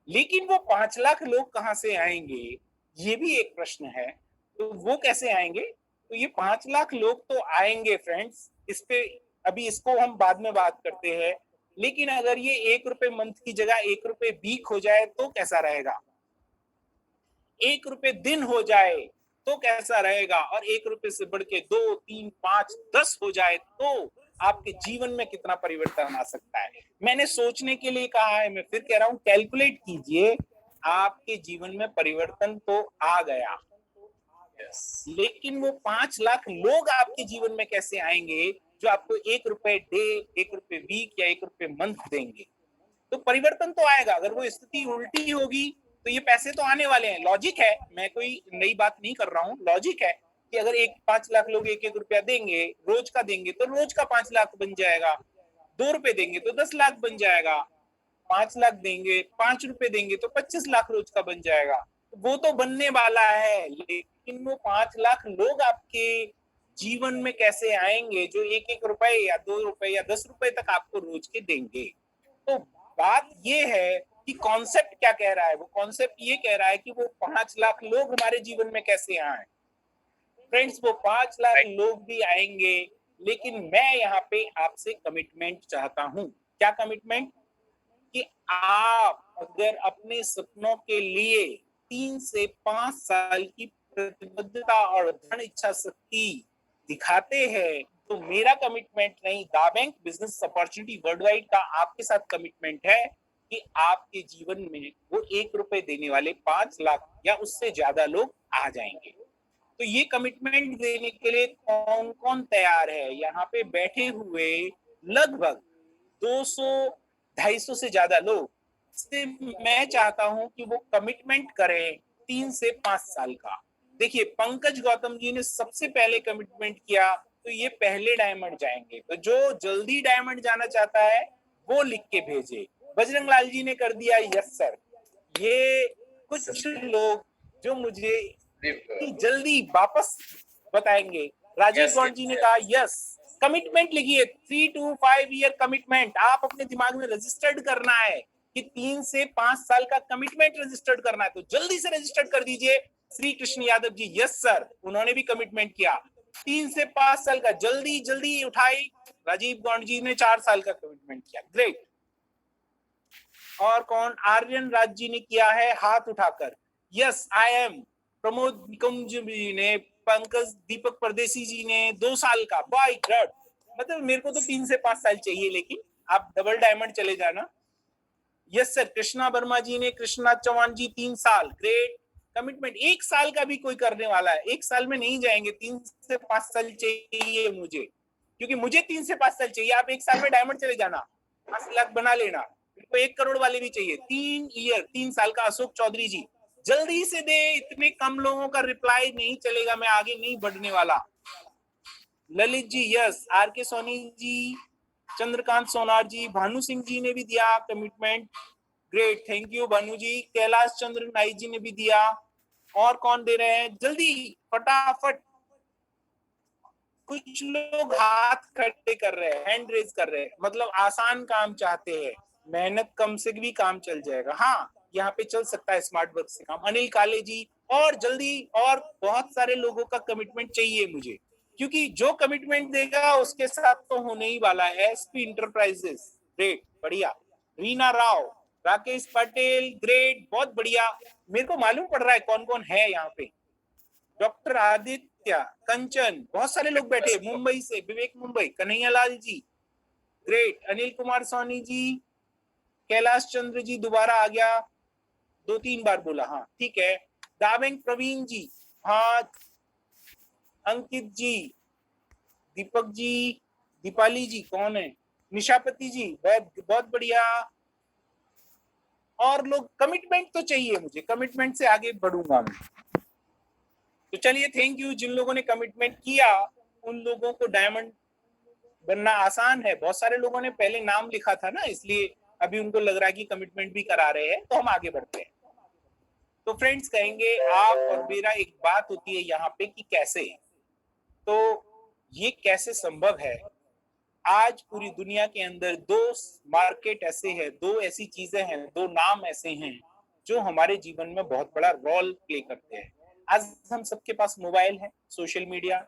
[SPEAKER 1] लेकिन वो 5 लाख लोग कहां से आएंगे, ये भी एक प्रश्न है। तो वो कैसे आएंगे? तो ये 5 लाख लोग तो आएंगे फ्रेंड्स, इस पे अभी इसको हम बाद में बात करते हैं। लेकिन अगर ये 1 रुपए मंथ की जगह 1 रुपए वीक हो जाए तो कैसा रहेगा? 1 रुपए दिन हो जाए तो कैसा रहेगा? और 1 रुपए से बढ़ के 2, 3, 5, 10 हो जाए तो आपके जीवन में कितना परिवर्तन आ सकता है? मैंने सोचने के लिए कहा है, मैं फिर कह रहा हूं, कैलकुलेट कीजिए, आपके जीवन में परिवर्तन तो आ गया। लेकिन वो 5 लाख लोग आपके जीवन में कैसे आएंगे जो आपको 1 रुपए डे, 1 रुपए वीक या 1 रुपए मंथ देंगे? तो परिवर्तन तो आएगा। अगर वो स्थिति उल्टी होगी तो ये पैसे तो आने वाले हैं। लॉजिक है, मैं कोई नई बात नहीं कर रहा हूँ, लॉजिक है कि अगर 5 लाख लोग 1-1 रुपया देंगे, रोज का देंगे, तो रोज का 5 लाख बन जाएगा। 2 रुपए देंगे तो 10 लाख बन जाएगा। 5 लाख देंगे, 5 रुपए देंगे तो 25 लाख रोज का बन जाएगा। वो तो बनने वाला है, लेकिन वो 5 लाख लोग आपके जीवन में कैसे आएंगे जो 1-1 रुपए या 2 रुपए या 10 रुपए तक आपको रोज के देंगे? तो बात ये है कि कॉन्सेप्ट क्या कह रहा है? वो कॉन्सेप्ट ये कह रहा है कि वो 5 लाख लोग हमारे जीवन में कैसे आए। फ्रेंड्स, वो 5 लाख लोग भी आएंगे, लेकिन मैं यहाँ पे आपसे कमिटमेंट चाहता हूँ। क्या कमिटमेंट? कि आप अगर अपने सपनों के लिए 3 से 5 साल की प्रतिबद्धता और दृढ़ इच्छा शक्ति दिखाते हैं, तो मेरा कमिटमेंट नहीं, दा बैंक बिजनेस अपॉर्चुनिटी वर्ल्डवाइड का आपके साथ कमिटमेंट है कि आपके जीवन में वो 1 रुपए देने वाले 5 लाख या उससे ज्यादा लोग आ जाएंगे। तो ये कमिटमेंट देने के लिए कौन कौन तैयार है? यहाँ पे बैठे हुए लगभग 200-250 से ज्यादा लोग से मैं चाहता हूं कि वो कमिटमेंट करें 3 से 5 साल का। देखिए, पंकज गौतम जी ने सबसे पहले कमिटमेंट किया, तो ये पहले डायमंड जाएंगे। तो जो जल्दी डायमंड जाना चाहता है वो लिख के भेजे। बजरंग लाल जी ने कर दिया यस सर। ये कुछ लोग जो मुझे जल्दी वापस बताएंगे। राजीव गौड़ जी ने कहा यस। कमिटमेंट लिखिए, 3 to 5 ईयर कमिटमेंट आप अपने दिमाग में रजिस्टर्ड करना है कि 3 से 5 साल का कमिटमेंट रजिस्टर्ड करना है। तो जल्दी से रजिस्टर्ड कर दीजिए। श्री कृष्ण यादव जी यस सर, उन्होंने भी कमिटमेंट किया 3 से 5 साल का। जल्दी जल्दी उठाई। राजीव गौड़ जी ने 4 साल का कमिटमेंट किया। ग्रेट। और कौन, आर्यन राज जी ने किया है हाथ उठाकर, यस आई एम। प्रमोद निकुंज जी ने, पंकज दीपक परदेसी जी ने 2 साल का, बाय गॉड। मतलब मेरे को तो 3 से 5 साल चाहिए, लेकिन आप डबल डायमंड चले जाना। यस सर, कृष्णा वर्मा जी ने, कृष्णा चौहान जी 3 साल, ग्रेट कमिटमेंट। 1 साल का भी कोई करने वाला है, 1 साल में नहीं जाएंगे, 3 से 5 साल चाहिए मुझे, क्योंकि मुझे 3 से 5 साल चाहिए। आप 1 साल में डायमंड चले जाना, 5 लाख बना लेना। तो 1 करोड़ वाले भी चाहिए, 3 साल का। अशोक चौधरी जी जल्दी से दे, इतने कम लोगों का रिप्लाई नहीं चलेगा, मैं आगे नहीं बढ़ने वाला। ललित जी यस, आर के सोनी जी, चंद्रकांत सोनार जी, भानु सिंह जी ने भी दिया commitment, great, thank you Bhanu ji. Kailash Chandra Naik ji ने भी दिया। और कौन दे रहे हैं, जल्दी फटाफट। कुछ लोग हाथ खड़े कर रहे हैं, हैंड रेज कर रहे हैं, मतलब आसान काम चाहते हैं, मेहनत कम से भी काम चल जाएगा। हाँ, यहाँ पे चल सकता है स्मार्ट वर्क से काम। अनिल काले जी, और जल्दी, और बहुत सारे लोगों का कमिटमेंट चाहिए मुझे, क्योंकि जो कमिटमेंट देगा उसके साथ तो होने ही वाला है। एसपी इंटरप्राइजेस, ग्रेट, बढ़िया। रीना राव, राकेश पटेल, ग्रेट, बहुत बढ़िया। मेरे को मालूम पड़ रहा है कौन कौन है यहाँ पे। डॉक्टर आदित्य, कंचन, बहुत सारे लोग बैठे। मुंबई से विवेक मुंबई, कन्हैया लाल जी, ग्रेट। अनिल कुमार सोनी जी, कैलाश चंद्र जी दोबारा आ गया, 2-3 बार बोला, हाँ ठीक है। दावेंग प्रवीण जी, हाँ। अंकित जी, दीपक जी, दीपाली जी कौन है, निशापति जी, बहुत बहुत बढ़िया। और लोग, कमिटमेंट तो चाहिए मुझे, कमिटमेंट से आगे बढ़ूंगा मैं। तो चलिए, थैंक यू जिन लोगों ने कमिटमेंट किया, उन लोगों को डायमंड बनना आसान है। बहुत सारे लोगों ने पहले नाम लिखा था ना, इसलिए अभी उनको लग रहा है कि कमिटमेंट भी करा रहे हैं, तो हम आगे बढ़ते हैं। तो फ्रेंड्स कहेंगे, आप और मेरा एक बात होती है यहाँ पे कि कैसे, तो ये कैसे संभव है। आज पूरी दुनिया के अंदर 2 मार्केट ऐसे हैं, 2 ऐसी चीजें हैं, 2 नाम ऐसे हैं जो हमारे जीवन में बहुत बड़ा रोल प्ले करते हैं। आज हम सबके पास मोबाइल है, सोशल मीडिया,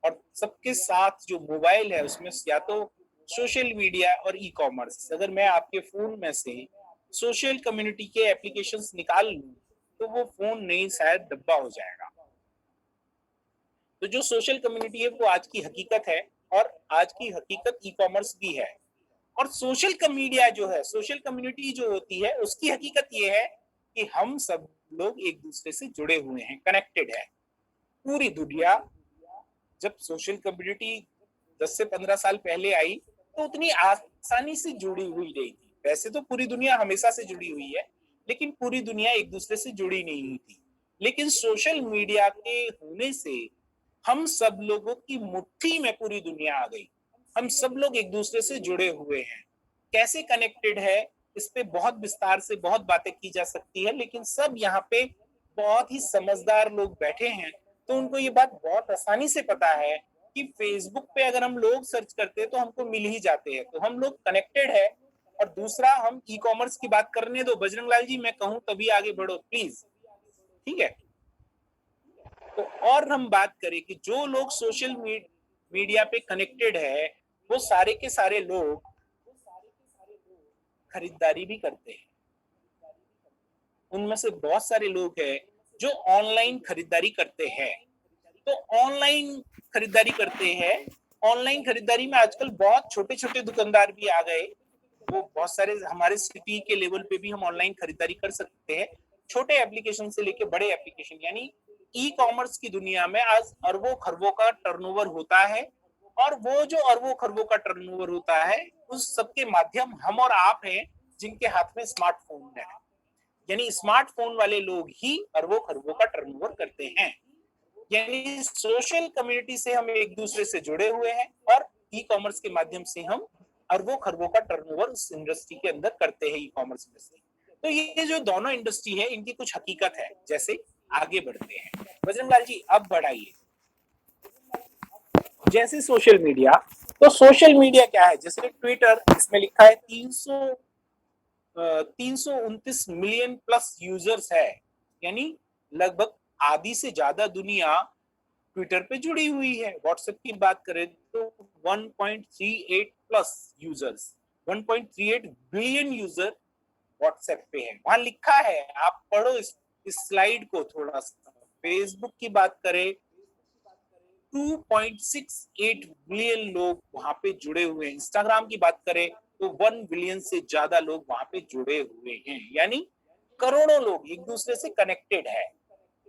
[SPEAKER 1] और सबके साथ जो मोबाइल है उसमें या तो सोशल मीडिया और ई कॉमर्स। अगर मैं आपके फोन में से सोशल कम्युनिटी के एप्लीकेशंस निकाल लूं, तो वो फोन नहीं, शायद डब्बा हो जाएगा। तो जो सोशल कम्युनिटी है वो आज की हकीकत है, और आज की हकीकत ई कॉमर्स भी है। और सोशल मीडिया जो है, सोशल कम्युनिटी जो होती है, उसकी हकीकत ये है कि हम सब लोग एक दूसरे से जुड़े हुए हैं, कनेक्टेड है। पूरी दुनिया, जब सोशल कम्युनिटी 10 से 15 साल पहले आई, तो उतनी आसानी से जुड़ी हुई नहीं थी। वैसे तो पूरी दुनिया हमेशा से जुड़ी हुई है, लेकिन पूरी दुनिया एक दूसरे से जुड़ी नहीं हुई थी। लेकिन सोशल मीडिया के होने से हम सब लोगों की मुट्ठी में पूरी दुनिया आ गई। हम सब लोग एक दूसरे से जुड़े हुए हैं। कैसे कनेक्टेड है, इस पे बहुत विस्तार से बहुत बातें की जा सकती है, लेकिन सब यहाँ पे बहुत ही समझदार लोग बैठे हैं, तो उनको ये बात बहुत आसानी से पता है कि फेसबुक पे अगर हम लोग सर्च करते हैं तो हमको मिल ही जाते हैं, तो हम लोग कनेक्टेड है। और दूसरा, हम ई कॉमर्स की बात करने दो बजरंग लाल जी, मैं कहूं तभी आगे बढ़ो प्लीज, ठीक है। तो और हम बात करें कि जो लोग सोशल मीडिया पे कनेक्टेड है, वो सारे के सारे लोग खरीदारी भी करते हैं। उनमें से बहुत सारे लोग हैं जो ऑनलाइन खरीदारी करते हैं। तो ऑनलाइन खरीदारी करते हैं, ऑनलाइन खरीदारी में आजकल बहुत छोटे छोटे दुकानदार भी आ गए। वो बहुत सारे, हमारे सिटी के लेवल पे भी हम ऑनलाइन खरीदारी कर सकते हैं, छोटे एप्लीकेशन से लेके बड़े एप्लीकेशन। यानी ई कॉमर्स की दुनिया में आज अरबों खरबों का टर्नओवर होता है, और वो जो अरबों खरबों का टर्नओवर होता है, उस सबके माध्यम हम और आप हैं, जिनके हाथ में स्मार्टफोन है। यानी स्मार्टफोन वाले लोग ही अरबों खरबों का टर्नओवर करते हैं। यानी सोशल कम्युनिटी से हम एक दूसरे से जुड़े हुए हैं, और ई कॉमर्स के माध्यम से हम अरबों खरबों का टर्नओवर उस इंडस्ट्री के अंदर करते हैं, ई कॉमर्स इंडस्ट्री। तो ये जो दोनों इंडस्ट्री है, इनकी कुछ हकीकत है। जैसे आगे बढ़ते हैं, बजरंग लाल जी अब बढ़ाइए। जैसे सोशल मीडिया, तो सोशल मीडिया क्या है, जैसे ट्विटर, इसमें लिखा है 329 मिलियन प्लस यूजर्स है। यानी लगभग आधी से ज्यादा दुनिया ट्विटर पे जुड़ी हुई है। व्हाट्सएप की बात करें तो 1.38 plus users, 1.38 billion user WhatsApp पे है, वहां लिखा है, आप पढ़ो इस स्लाइड को थोड़ा सा। फेसबुक की बात करें, 2.68 बिलियन लोग वहां पे जुड़े हुए हैं। इंस्टाग्राम की बात करें तो 1 बिलियन से ज्यादा लोग वहां पे जुड़े हुए हैं, यानी करोड़ों लोग एक दूसरे से कनेक्टेड है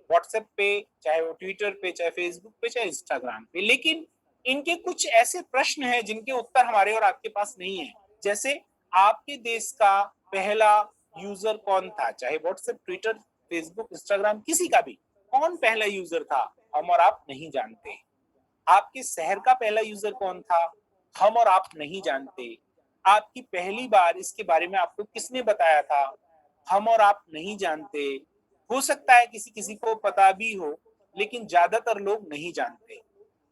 [SPEAKER 1] व्हाट्सएप पे, चाहे वो ट्विटर पे, चाहे फेसबुक पे, चाहे इंस्टाग्राम पे। लेकिन इनके कुछ ऐसे प्रश्न हैं जिनके उत्तर हमारे और आपके पास नहीं है। जैसे, आपके देश का पहला यूजर कौन था? चाहे व्हाट्सएप, ट्विटर, फेसबुक, इंस्टाग्राम, किसी का भी, कौन पहला यूजर था? हम और आप नहीं जानते। आपके शहर का पहला यूजर कौन था? हम और आप नहीं जानते। आपकी पहली बार इसके बारे में आपको किसने बताया था? हम और आप नहीं जानते। हो सकता है किसी किसी को पता भी हो, लेकिन ज्यादातर लोग नहीं जानते।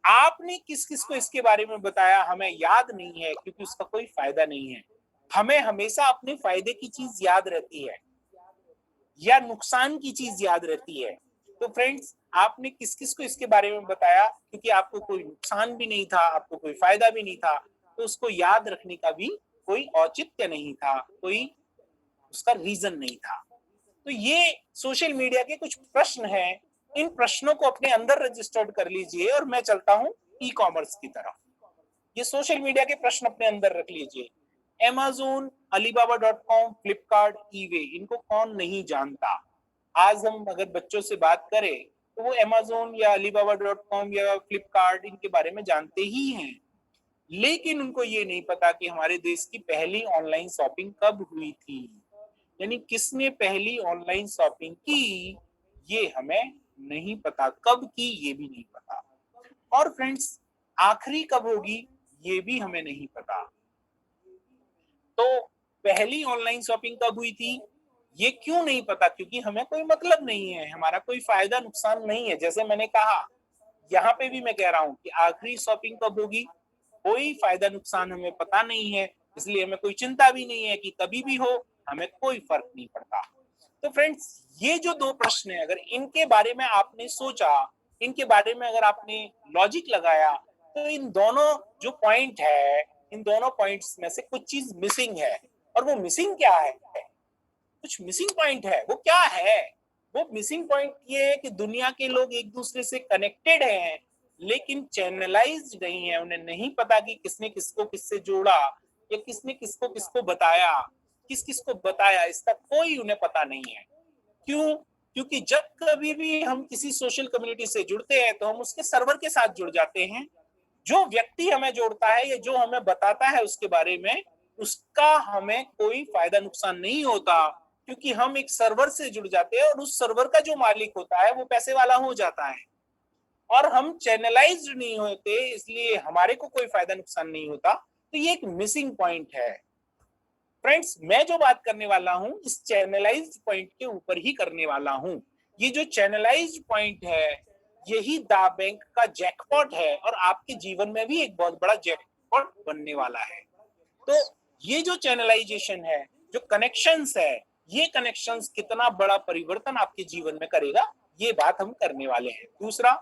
[SPEAKER 1] आपने किस किस को इसके बारे में बताया हमें याद नहीं है, क्योंकि उसका कोई फायदा नहीं है। हमें हमेशा अपने फायदे की चीज याद रहती है या नुकसान की चीज याद रहती है। तो फ्रेंड्स, आपने किस किस को इसके बारे में बताया, क्योंकि आपको कोई नुकसान भी नहीं था, आपको कोई फायदा भी नहीं था, तो उसको याद रखने का भी कोई औचित्य नहीं था, कोई उसका रीजन नहीं था। तो ये सोशल मीडिया के कुछ प्रश्न हैं। इन प्रश्नों को अपने अंदर रजिस्टर्ड कर लीजिए और मैं चलता हूं ई कॉमर्स की तरफ। ये सोशल मीडिया के प्रश्न अपने अंदर रख लीजिए। Amazon, Alibaba.com, फ्लिपकार्ट, ईवे, इनको कौन नहीं जानता? आज हम अगर बच्चों से बात करें तो वो Amazon या Alibaba.com या फ्लिपकार्ट इनके बारे में जानते ही हैं, लेकिन उनको ये नहीं पता कि हमारे देश की पहली ऑनलाइन शॉपिंग कब हुई थी, यानी किसने पहली ऑनलाइन शॉपिंग की, ये हमें नहीं पता। कब की ये भी नहीं पता। और फ्रेंड्स, आखिरी कब होगी ये भी हमें नहीं पता। तो पहली ऑनलाइन शॉपिंग कब हुई थी ये क्यों नहीं पता? क्योंकि हमें कोई मतलब नहीं है, हमारा कोई फायदा नुकसान नहीं है। जैसे मैंने कहा, यहाँ पे भी मैं कह रहा हूँ कि आखिरी शॉपिंग कब होगी, कोई फायदा नुकसान हमें पता नहीं है, इसलिए हमें कोई चिंता भी नहीं है कि कभी भी हो, हमें कोई फर्क नहीं पड़ता। तो फ्रेंड्स, ये जो दो प्रश्न है, अगर इनके बारे में आपने सोचा, इनके बारे में अगर आपने लॉजिक लगाया, तो इन दोनों जो पॉइंट है, इन दोनों पॉइंट्स में से कुछ चीज मिसिंग है। और वो मिसिंग क्या है? कुछ मिसिंग पॉइंट है। वो क्या है? वो मिसिंग पॉइंट ये है कि दुनिया के लोग एक दूसरे से कनेक्टेड हैं, लेकिन चैनलाइज्ड नहीं है। उन्हें नहीं पता कि किसने किसको किससे जोड़ा या किसने किसको किसको बताया, किस किसको बताया, इसका कोई उन्हें पता नहीं है। क्यों? क्योंकि जब कभी भी हम किसी सोशल कम्युनिटी से जुड़ते हैं तो हम उसके सर्वर के साथ जुड़ जाते हैं। जो व्यक्ति हमें जोड़ता है या जो हमें बताता है उसके बारे में, उसका हमें कोई फायदा नुकसान नहीं होता, क्योंकि हम एक सर्वर से जुड़ जाते हैं और उस सर्वर का जो मालिक होता है वो पैसे वाला हो जाता है। और हम चैनलाइज्ड नहीं होते, इसलिए हमारे को कोई फायदा नुकसान नहीं होता। तो ये एक मिसिंग पॉइंट है। फ्रेंड्स, मैं जो बात करने वाला हूं इस चैनलाइज्ड पॉइंट के ऊपर ही करने वाला हूं। ये जो चैनलाइज्ड पॉइंट है, यही दा बैंक का जैकपॉट है और आपके जीवन में भी एक बहुत बड़ा जैकपॉट बनने वाला है। तो ये जो चैनलाइजेशन है, जो कनेक्शंस है, ये कनेक्शंस कितना बड़ा परिवर्तन आपके जीवन में करेगा, ये बात हम करने वाले हैं। दूसरा,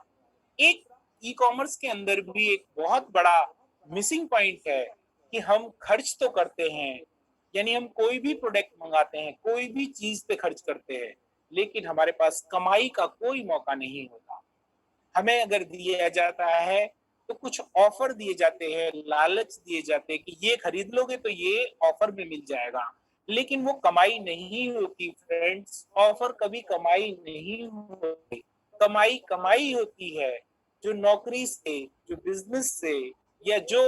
[SPEAKER 1] एक ई कॉमर्स के अंदर भी एक बहुत बड़ा मिसिंग पॉइंट है कि हम खर्च तो करते हैं, यानी हम कोई भी प्रोडक्ट मंगाते हैं, कोई भी चीज पे खर्च करते हैं, लेकिन हमारे पास कमाई का कोई मौका नहीं होता। हमें अगर दिया जाता है तो कुछ ऑफर दिए जाते हैं, लालच दिए जाते हैं कि ये खरीद लोगे तो ये ऑफर में मिल जाएगा, लेकिन वो कमाई नहीं होती फ्रेंड्स। ऑफर कभी कमाई नहीं होती। कमाई कमाई होती है जो नौकरी से, जो बिजनेस से, या जो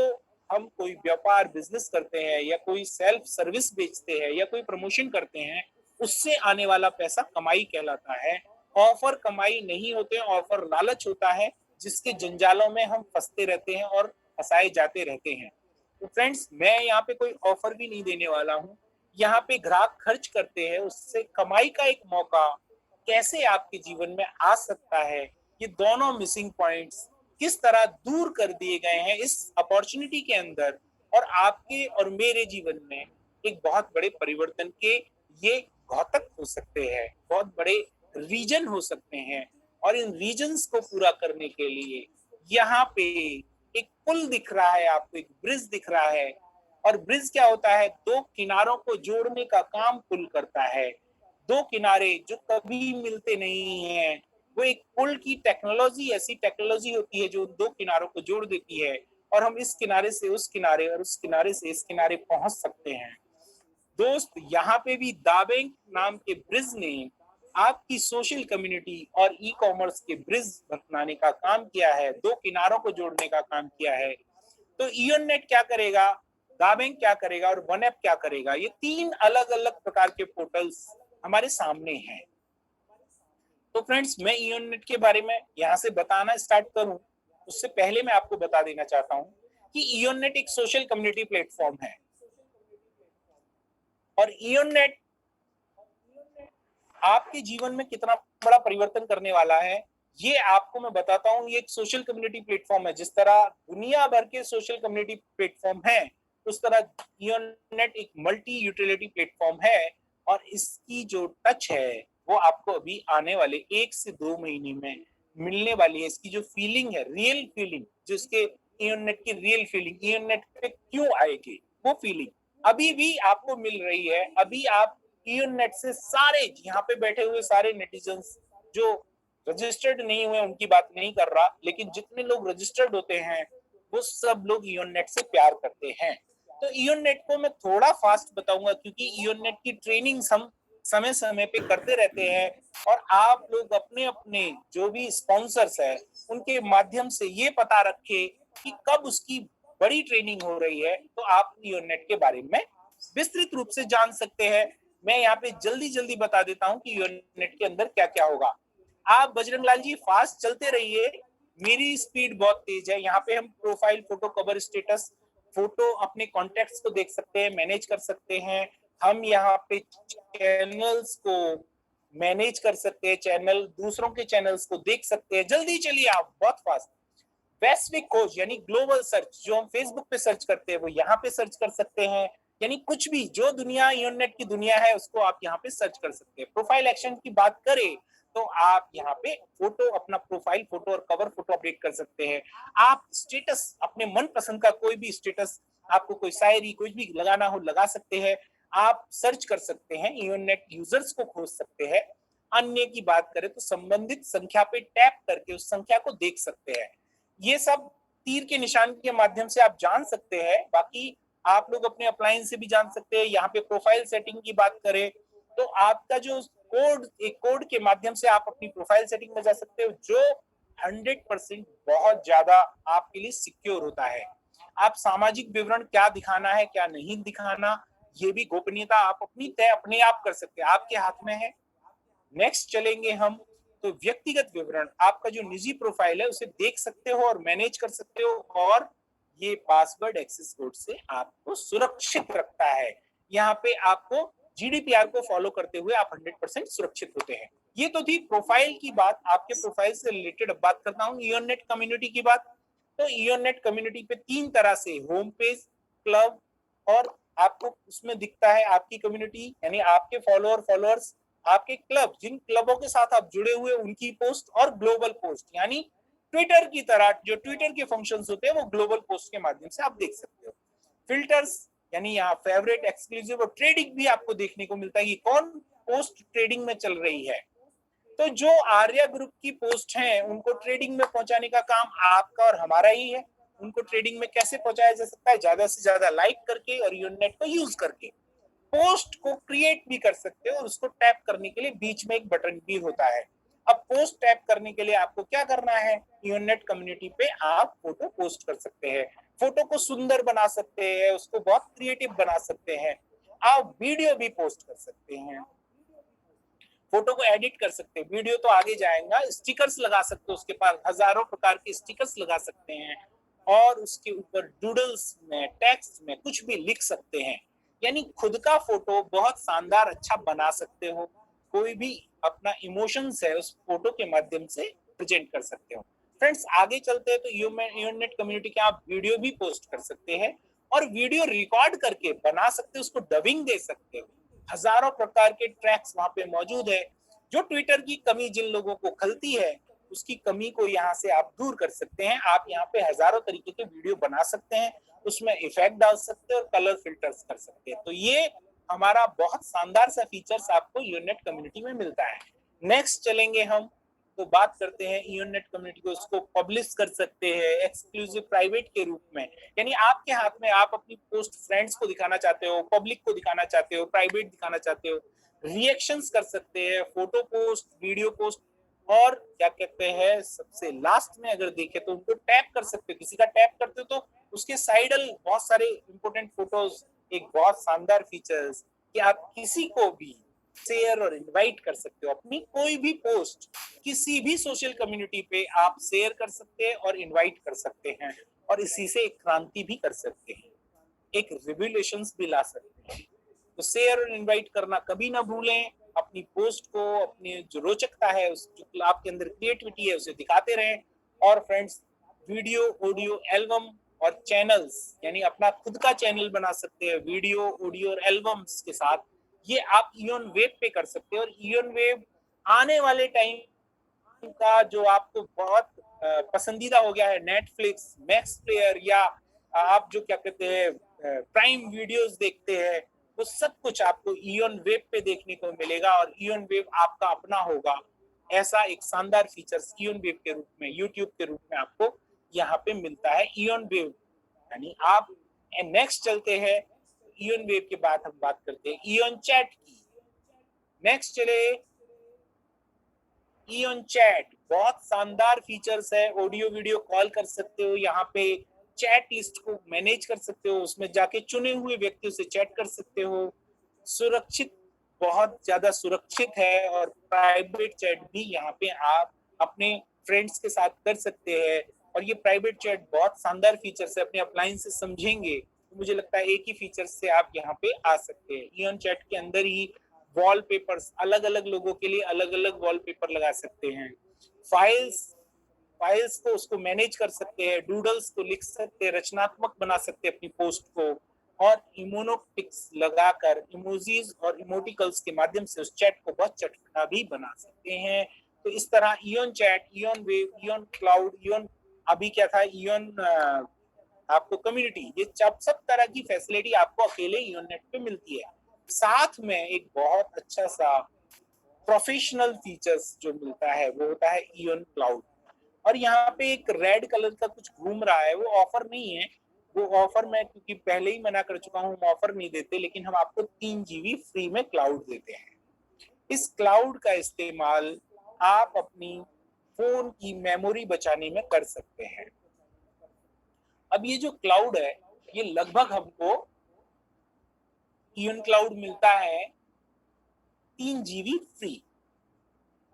[SPEAKER 1] हम कोई व्यापार बिजनेस करते हैं या कोई सेल्फ सर्विस बेचते हैं या कोई प्रमोशन करते हैं, उससे आने वाला पैसा कमाई कहलाता है। ऑफर कमाई नहीं होते, ऑफर लालच होता है, जिसके जंजालों में हम फंसते रहते हैं और फंसाए जाते रहते हैं। तो फ्रेंड्स, मैं यहाँ पे कोई ऑफर भी नहीं देने वाला हूँ। यहाँ पे ग्राहक खर्च करते हैं, उससे कमाई का एक मौका कैसे आपके जीवन में आ सकता है, ये दोनों मिसिंग पॉइंट्स किस तरह दूर कर दिए गए हैं इस अपॉर्चुनिटी के अंदर, और आपके और मेरे जीवन में एक बहुत बड़े परिवर्तन के ये घातक हो सकते हैं, बहुत बड़े रीजन हो सकते हैं। और इन रीजन्स को पूरा करने के लिए यहाँ पे एक पुल दिख रहा है आपको, एक ब्रिज दिख रहा है, और ब्रिज क्या होता है? दो किनारों को जोड़ने का काम पुल करता है। दो किनारे जो कभी मिलते नहीं है, वो एक पुल की टेक्नोलॉजी, ऐसी टेक्नोलॉजी होती है जो दो किनारों को जोड़ देती है और हम इस किनारे से उस किनारे और उस किनारे से इस किनारे पहुंच सकते हैं। दोस्त, यहाँ पे भी दाबेंग नाम के ब्रिज ने आपकी सोशल कम्युनिटी और ई कॉमर्स के ब्रिज बनाने का काम किया है, दो किनारों को जोड़ने का काम किया है। तो इयोननेट क्या करेगा, दाबेंग क्या करेगा और वन ऐप क्या करेगा? ये तीन अलग अलग प्रकार के पोर्टल्स हमारे सामने हैं। तो फ्रेंड्स, मैं इयोननेट के बारे में यहाँ से बताना स्टार्ट करूं, उससे पहले मैं आपको बता देना चाहता हूं कि इयोननेट एक सोशल कम्युनिटी प्लेटफॉर्म है और इयोननेट आपके जीवन में कितना बड़ा परिवर्तन करने वाला है, ये आपको मैं बताता हूँ। ये एक सोशल कम्युनिटी प्लेटफॉर्म है। जिस तरह दुनिया भर के सोशल कम्युनिटी प्लेटफॉर्म है, उस तरह इयोननेट एक मल्टी यूटिलिटी प्लेटफॉर्म है और इसकी जो टच है वो आपको अभी आने वाले 1 से 2 महीने में मिलने वाली है। इसकी जो फीलिंग है, रियल फीलिंग, जो इसके इयोननेट की रियल फीलिंग, इयोननेट पे क्यों आएगी, वो फीलिंग अभी भी आपको मिल रही है। अभी आप इयोननेट से सारे यहाँ पे बैठे हुए सारे नेटिजन्स जो रजिस्टर्ड नहीं हुए उनकी बात नहीं कर रहा, लेकिन जितने लोग रजिस्टर्ड होते हैं वो सब लोग इयोननेट से प्यार करते हैं। तो इयोननेट को मैं थोड़ा फास्ट बताऊंगा क्योंकि इयोननेट की ट्रेनिंग हम समय समय पे करते रहते हैं और आप लोग अपने अपने जो भी स्पॉन्सर्स है उनके माध्यम से ये पता रखे कि कब उसकी बड़ी ट्रेनिंग हो रही है, तो आप इयोननेट के बारे में विस्तृत रूप से जान सकते हैं। मैं यहाँ पे जल्दी जल्दी बता देता हूँ कि इयोननेट के अंदर क्या क्या होगा। आप बजरंग लाल जी फास्ट चलते रहिए, मेरी स्पीड बहुत तेज है। यहाँ पे हम profile photo, cover status, photo, अपने कॉन्टेक्ट्स को देख सकते हैं, मैनेज कर सकते हैं। हम यहाँ पे चैनल्स को मैनेज कर सकते हैं, चैनल दूसरों के चैनल्स को देख सकते हैं। जल्दी चलिए आप, बहुत फास्ट। वैश्विक खोज यानी ग्लोबल सर्च, जो हम फेसबुक पे सर्च करते हैं वो यहाँ पे सर्च कर सकते हैं। यानी कुछ भी जो दुनिया, इंटरनेट की दुनिया है, उसको आप यहाँ पे सर्च कर सकते हैं। प्रोफाइल एक्शन की बात करें तो आप यहाँ पे फोटो, अपना प्रोफाइल फोटो और कवर फोटो अपडेट कर सकते हैं। आप स्टेटस, अपने मन पसंद का कोई भी स्टेटस, आपको कोई शायरी कुछ भी लगाना हो लगा सकते हैं। आप सर्च कर सकते हैं, इंटरनेट यूजर्स को खोज सकते हैं। अन्य की बात करें तो संबंधित संख्या पे टैप करके उस संख्या को देख सकते हैं। ये सब तीर के निशान के माध्यम से आप जान सकते हैं। बाकी आप लोग अपने अप्लायंस से भी जान सकते हैं। यहाँ पे प्रोफाइल सेटिंग की बात करें तो आपका जो कोड, एक कोड के माध्यम से आप अपनी प्रोफाइल सेटिंग में जा सकते हो, जो 100% बहुत ज्यादा आपके लिए सिक्योर होता है। आप सामाजिक विवरण क्या दिखाना है क्या नहीं दिखाना, ये भी गोपनीयता आप अपनी तय अपने आप कर सकते हैं, आपके हाथ में है। नेक्स्ट चलेंगे हम तो व्यक्तिगत विवरण, आपका जो निजी प्रोफाइल है उसे देख सकते हो और मैनेज कर सकते हो और ये पासवर्ड एक्सेस कोड से आपको सुरक्षित रखता है। यहाँ पे आपको जीडीपीआर को फॉलो करते हुए आप 100% सुरक्षित होते हैं। ये तो थी प्रोफाइल की बात। आपके प्रोफाइल से रिलेटेड अब बात करता हूँ इयोनेट कम्युनिटी की बात। तो इयोनेट कम्युनिटी पे 3 तरह से, होम पेज, क्लब और आपको उसमें दिखता है आपकी कम्युनिटी, यानी आपके फॉलोअर्स, आपके क्लब, जिन क्लबों के साथ आप जुड़े हुए उनकी पोस्ट, और ग्लोबल पोस्ट यानी ट्विटर की तरह जो ट्विटर के फंक्शंस होते हैं वो ग्लोबल पोस्ट के माध्यम से आप देख सकते हो। फिल्टर्स यानी यहाँ फेवरेट, एक्सक्लूसिव और ट्रेडिंग भी आपको देखने को मिलता है कि कौन पोस्ट ट्रेडिंग में चल रही है। तो जो आर्या ग्रुप की पोस्ट हैं उनको ट्रेडिंग में पहुंचाने का काम आपका और हमारा ही है। उनको ट्रेडिंग में कैसे पहुंचाया जा सकता है? ज्यादा से ज्यादा लाइक करके और यूनिट को यूज करके। पोस्ट को क्रिएट भी कर सकते हो और उसको टैप करने के लिए बीच में एक बटन भी होता है। अब पोस्ट टैप करने के लिए आपको क्या करना है? यूनिट कम्युनिटी पे आप फोटो पोस्ट कर सकते हैं, फोटो को सुंदर बना सकते हैं, उसको बहुत क्रिएटिव बना सकते हैं। आप वीडियो भी पोस्ट कर सकते हैं, फोटो को एडिट कर सकते हैं, वीडियो तो आगे जाएगा, स्टिकर्स लगा सकते हो, उसके पास हजारों प्रकार के स्टिकर्स लगा सकते हैं और उसके ऊपर डूडल्स में, टेक्स्ट में कुछ भी लिख सकते हैं। यानी खुद का फोटो बहुत शानदार अच्छा बना सकते हो। कोई भी अपना इमोशंस है उस फोटो के माध्यम से प्रेजेंट कर सकते हो। फ्रेंड्स, आगे चलते हैं तो यूनेट कम्युनिटी के आप वीडियो भी पोस्ट कर सकते हैं और वीडियो रिकॉर्ड करके बना सकते हो, उसको डबिंग दे सकते हो। हजारों प्रकार के ट्रैक्स वहां पे मौजूद है। जो ट्विटर की कमी जिन लोगों को खलती है उसकी कमी को यहाँ से आप दूर कर सकते हैं। आप यहाँ पे हजारों तरीके के वीडियो बना सकते हैं, उसमें इफेक्ट डाल सकते हैं और कलर फिल्टर्स कर सकते हैं। तो ये हमारा बहुत शानदार सा फीचर्स आपको ईओनेट कम्युनिटी में मिलता है। नेक्स्ट चलेंगे हम, तो बात करते हैं ईओनेट कम्युनिटी को, उसको पब्लिश कर सकते हैं एक्सक्लूसिव प्राइवेट के रूप में, यानी आपके हाथ में, आप अपनी पोस्ट फ्रेंड्स को दिखाना चाहते हो, पब्लिक को दिखाना चाहते हो, प्राइवेट दिखाना चाहते हो, रिएक्शंस कर सकते हैं, फोटो पोस्ट, वीडियो पोस्ट, और क्या कहते हैं सबसे लास्ट में अगर देखें तो उनको टैप कर सकते हो। किसी का टैप करते हो तो उसके साइडल बहुत सारे इंपोर्टेंट फोटोज, एक बहुत शानदार फीचर्स कि आप किसी को भी शेयर और इनवाइट कर सकते हो। अपनी कोई भी पोस्ट किसी भी सोशल कम्युनिटी पे आप शेयर कर सकते हैं और इनवाइट कर सकते हैं, और इसी से एक क्रांति भी कर सकते हैं, एक रिवोल्यूशंस भी ला सकते हैं। तो शेयर और इनवाइट करना कभी ना भूलें। अपनी पोस्ट को, अपनी जो रोचकता है, उस जो आपके अंदर क्रिएटिविटी है, उसे दिखाते रहें। और फ्रेंड्स, वीडियो, ऑडियो, एल्बम और चैनल्स, यानी अपना खुद का चैनल बना सकते हैं वीडियो, ऑडियो और एल्बम्स के साथ। ये आप इवन वेब पे कर सकते हैं, और इवन वेब आने वाले टाइम का जो आपको बहुत पसंदीदा हो गया है, नेटफ्लिक्स, मैक्स प्लेयर, या आप जो क्या कहते हैं प्राइम वीडियोस देखते हैं, वो सब कुछ आपको इवन वेब पे देखने को मिलेगा, और इवन वेब आपका अपना होगा। ऐसा एक शानदार फीचर्स इवन वेब के रूप में, यूट्यूब के रूप में आपको यहाँ पे मिलता है इवन वेब, यानी आप। नेक्स्ट चलते हैं, इवन वेब के बाद हम बात करते हैं इवन चैट की। नेक्स्ट चले इवन चैट, बहुत शानदार फीचर्स है। ऑडियो वीडियो कॉल कर सकते हो, यहाँ पे चैट लिस्ट को मैनेज कर सकते हो, उसमें जाके चुने हुए व्यक्तियों से चैट कर सकते हो। सुरक्षित, बहुत ज्यादा सुरक्षित है, और प्राइवेट चैट भी यहाँ पे आप अपने फ्रेंड्स के साथ कर सकते हैं। और ये प्राइवेट चैट बहुत शानदार फीचर्स है, अपने अप्लायंस से समझेंगे तो मुझे लगता है एक ही फीचर से आप यहाँ पे आ सकते हैं। इवन चैट के अंदर ही वॉलपेपर्स, अलग अलग लोगों के लिए अलग अलग वॉलपेपर लगा सकते हैं। फाइल्स फाइल्स को उसको मैनेज कर सकते हैं, डूडल्स को लिख सकते हैं, रचनात्मक बना सकते हैं अपनी पोस्ट को, और इमोनोपिक्स लगाकर, इमोजीज और इमोटिकल्स के माध्यम से उस चैट को बहुत चटपटा भी बना सकते हैं। तो इस तरह even chat, even wave, even cloud, even अभी क्या था, इवन आपको कम्युनिटी, ये सब तरह की फैसिलिटी आपको अकेले ईओनेट पे मिलती है। साथ में एक बहुत अच्छा सा प्रोफेशनल फीचर्स जो मिलता है वो होता है इवन क्लाउड। और यहाँ पे एक रेड कलर का कुछ घूम रहा है, वो ऑफर नहीं है, वो ऑफर मैं क्योंकि पहले ही मना कर चुका हूँ, हम ऑफर नहीं देते, लेकिन हम आपको 3 GB फ्री में क्लाउड देते हैं। इस क्लाउड का इस्तेमाल आप अपनी फोन की मेमोरी बचाने में कर सकते हैं। अब ये जो क्लाउड है, ये लगभग हमको इवन क्लाउड मिलता है 3 GB फ्री।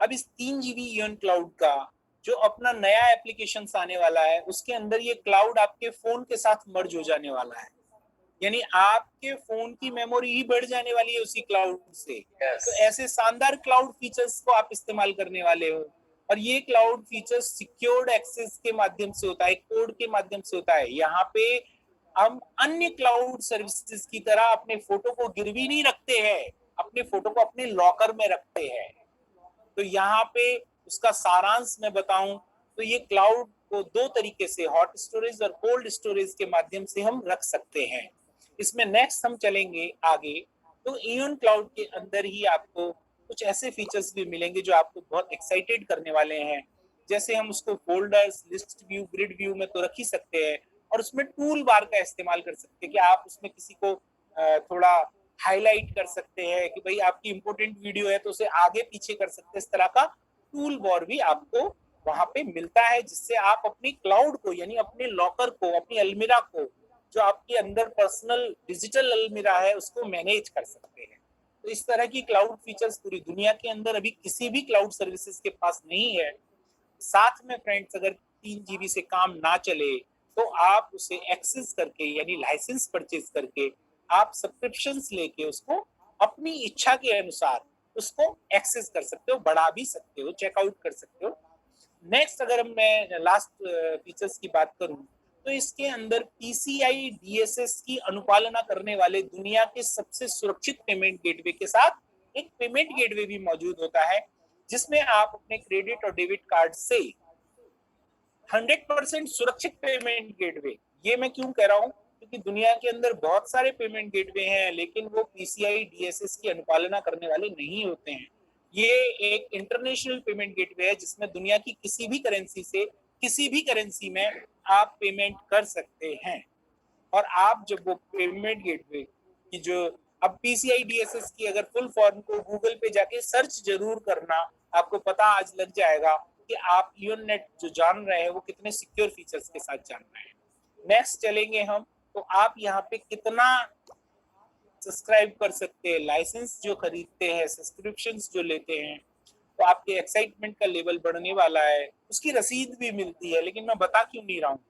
[SPEAKER 1] अब इस 3 GB इवन क्लाउड का जो अपना नया एप्लीकेशन आने वाला है, उसके अंदर ये क्लाउड आपके फोन के साथ मर्ज हो जाने वाला है, यानी आपके फोन की मेमोरी ही बढ़ जाने वाली है उसी क्लाउड से। तो ऐसे शानदार क्लाउड फीचर्स को आप इस्तेमाल करने वाले हो, और ये क्लाउड फीचर्स सिक्योर्ड एक्सेस के माध्यम से होता है, कोड के माध्यम से होता है। यहाँ पे हम अन्य क्लाउड सर्विसेज की तरह अपने फोटो को गिरवी नहीं रखते हैं, अपने फोटो को अपने लॉकर में रखते हैं। तो यहाँ पे उसका सारांश मैं बताऊं तो ये क्लाउड को 2 तरीके से, हॉट स्टोरेज और कोल्ड स्टोरेज के माध्यम से हम रख सकते हैं। इसमें नेक्स्ट हम चलेंगे आगे, तो इवन क्लाउड के अंदर ही आपको कुछ ऐसे फीचर्स भी मिलेंगे जो आपको बहुत एक्साइटेड करने वाले हैं। जैसे हम उसको folders, list view, grid view में तो रख ही सकते हैं, और उसमें टूल बार का इस्तेमाल कर सकते हैं कि आप उसमें किसी को थोड़ा हाईलाइट कर सकते हैं कि भाई आपकी इंपोर्टेंट वीडियो है तो उसे आगे पीछे कर सकते हैं। इस तरह का टूल बार भी आपको वहां पे मिलता है, जिससे आप अपनी क्लाउड को, यानी अपने लॉकर को, अपनी अलमीरा को, जो आपके अंदर पर्सनल डिजिटल अलमीरा है, उसको मैनेज कर सकते हैं। तो इस तरह की क्लाउड फीचर्स पूरी दुनिया के अंदर अभी किसी भी क्लाउड सर्विसेज के पास नहीं है। साथ में फ्रेंड्स, अगर 3 GB से काम ना चले तो आप उसे एक्सेस करके, यानी लाइसेंस परचेज करके, आप सब्सक्रिप्शंस लेके उसको अपनी इच्छा के अनुसार उसको एक्सेस कर सकते हो, बढ़ा भी सकते हो, चेकआउट कर सकते हो। नेक्स्ट अगर मैं लास्ट फीचर्स की बात करूं तो इसके अंदर PCI DSS की अनुपालना करने वाले दुनिया के सबसे सुरक्षित पेमेंट गेटवे के साथ एक पेमेंट गेटवे भी मौजूद होता है। जिसमें आप अपने क्रेडिट और डेबिट कार्ड से 100% सुरक्षित पेमेंट गेटवे, ये मैं क्यों कह रहा हूं, क्योंकि दुनिया के अंदर बहुत सारे पेमेंट गेटवे हैं लेकिन वो पीसीआई डीएसएस की अनुपालना करने वाले नहीं होते हैं। ये एक इंटरनेशनल पेमेंट गेटवे है जिसमें दुनिया की किसी भी करेंसी से किसी भी करेंसी में आप पेमेंट कर सकते हैं। और आप जब वो पेमेंट गेटवे की जो अब पीसीआई डीएसएस की अगर फुल फॉर्म को गूगल पे जाके सर्च जरूर करना, आपको पता आज लग जाएगा कि आप ईओनेट जो जान रहे हैं वो कितने सिक्योर फीचर्स के साथ जान रहे हैं। नेक्स्ट चलेंगे हम, तो आप यहाँ पे कितना सब्सक्राइब कर सकते हैं, लाइसेंस जो खरीदते हैं, सब्सक्रिप्शन जो लेते हैं, तो आपके एक्साइटमेंट का लेवल बढ़ने वाला है। उसकी रसीद भी मिलती है, लेकिन मैं बता क्यों नहीं रहा हूँ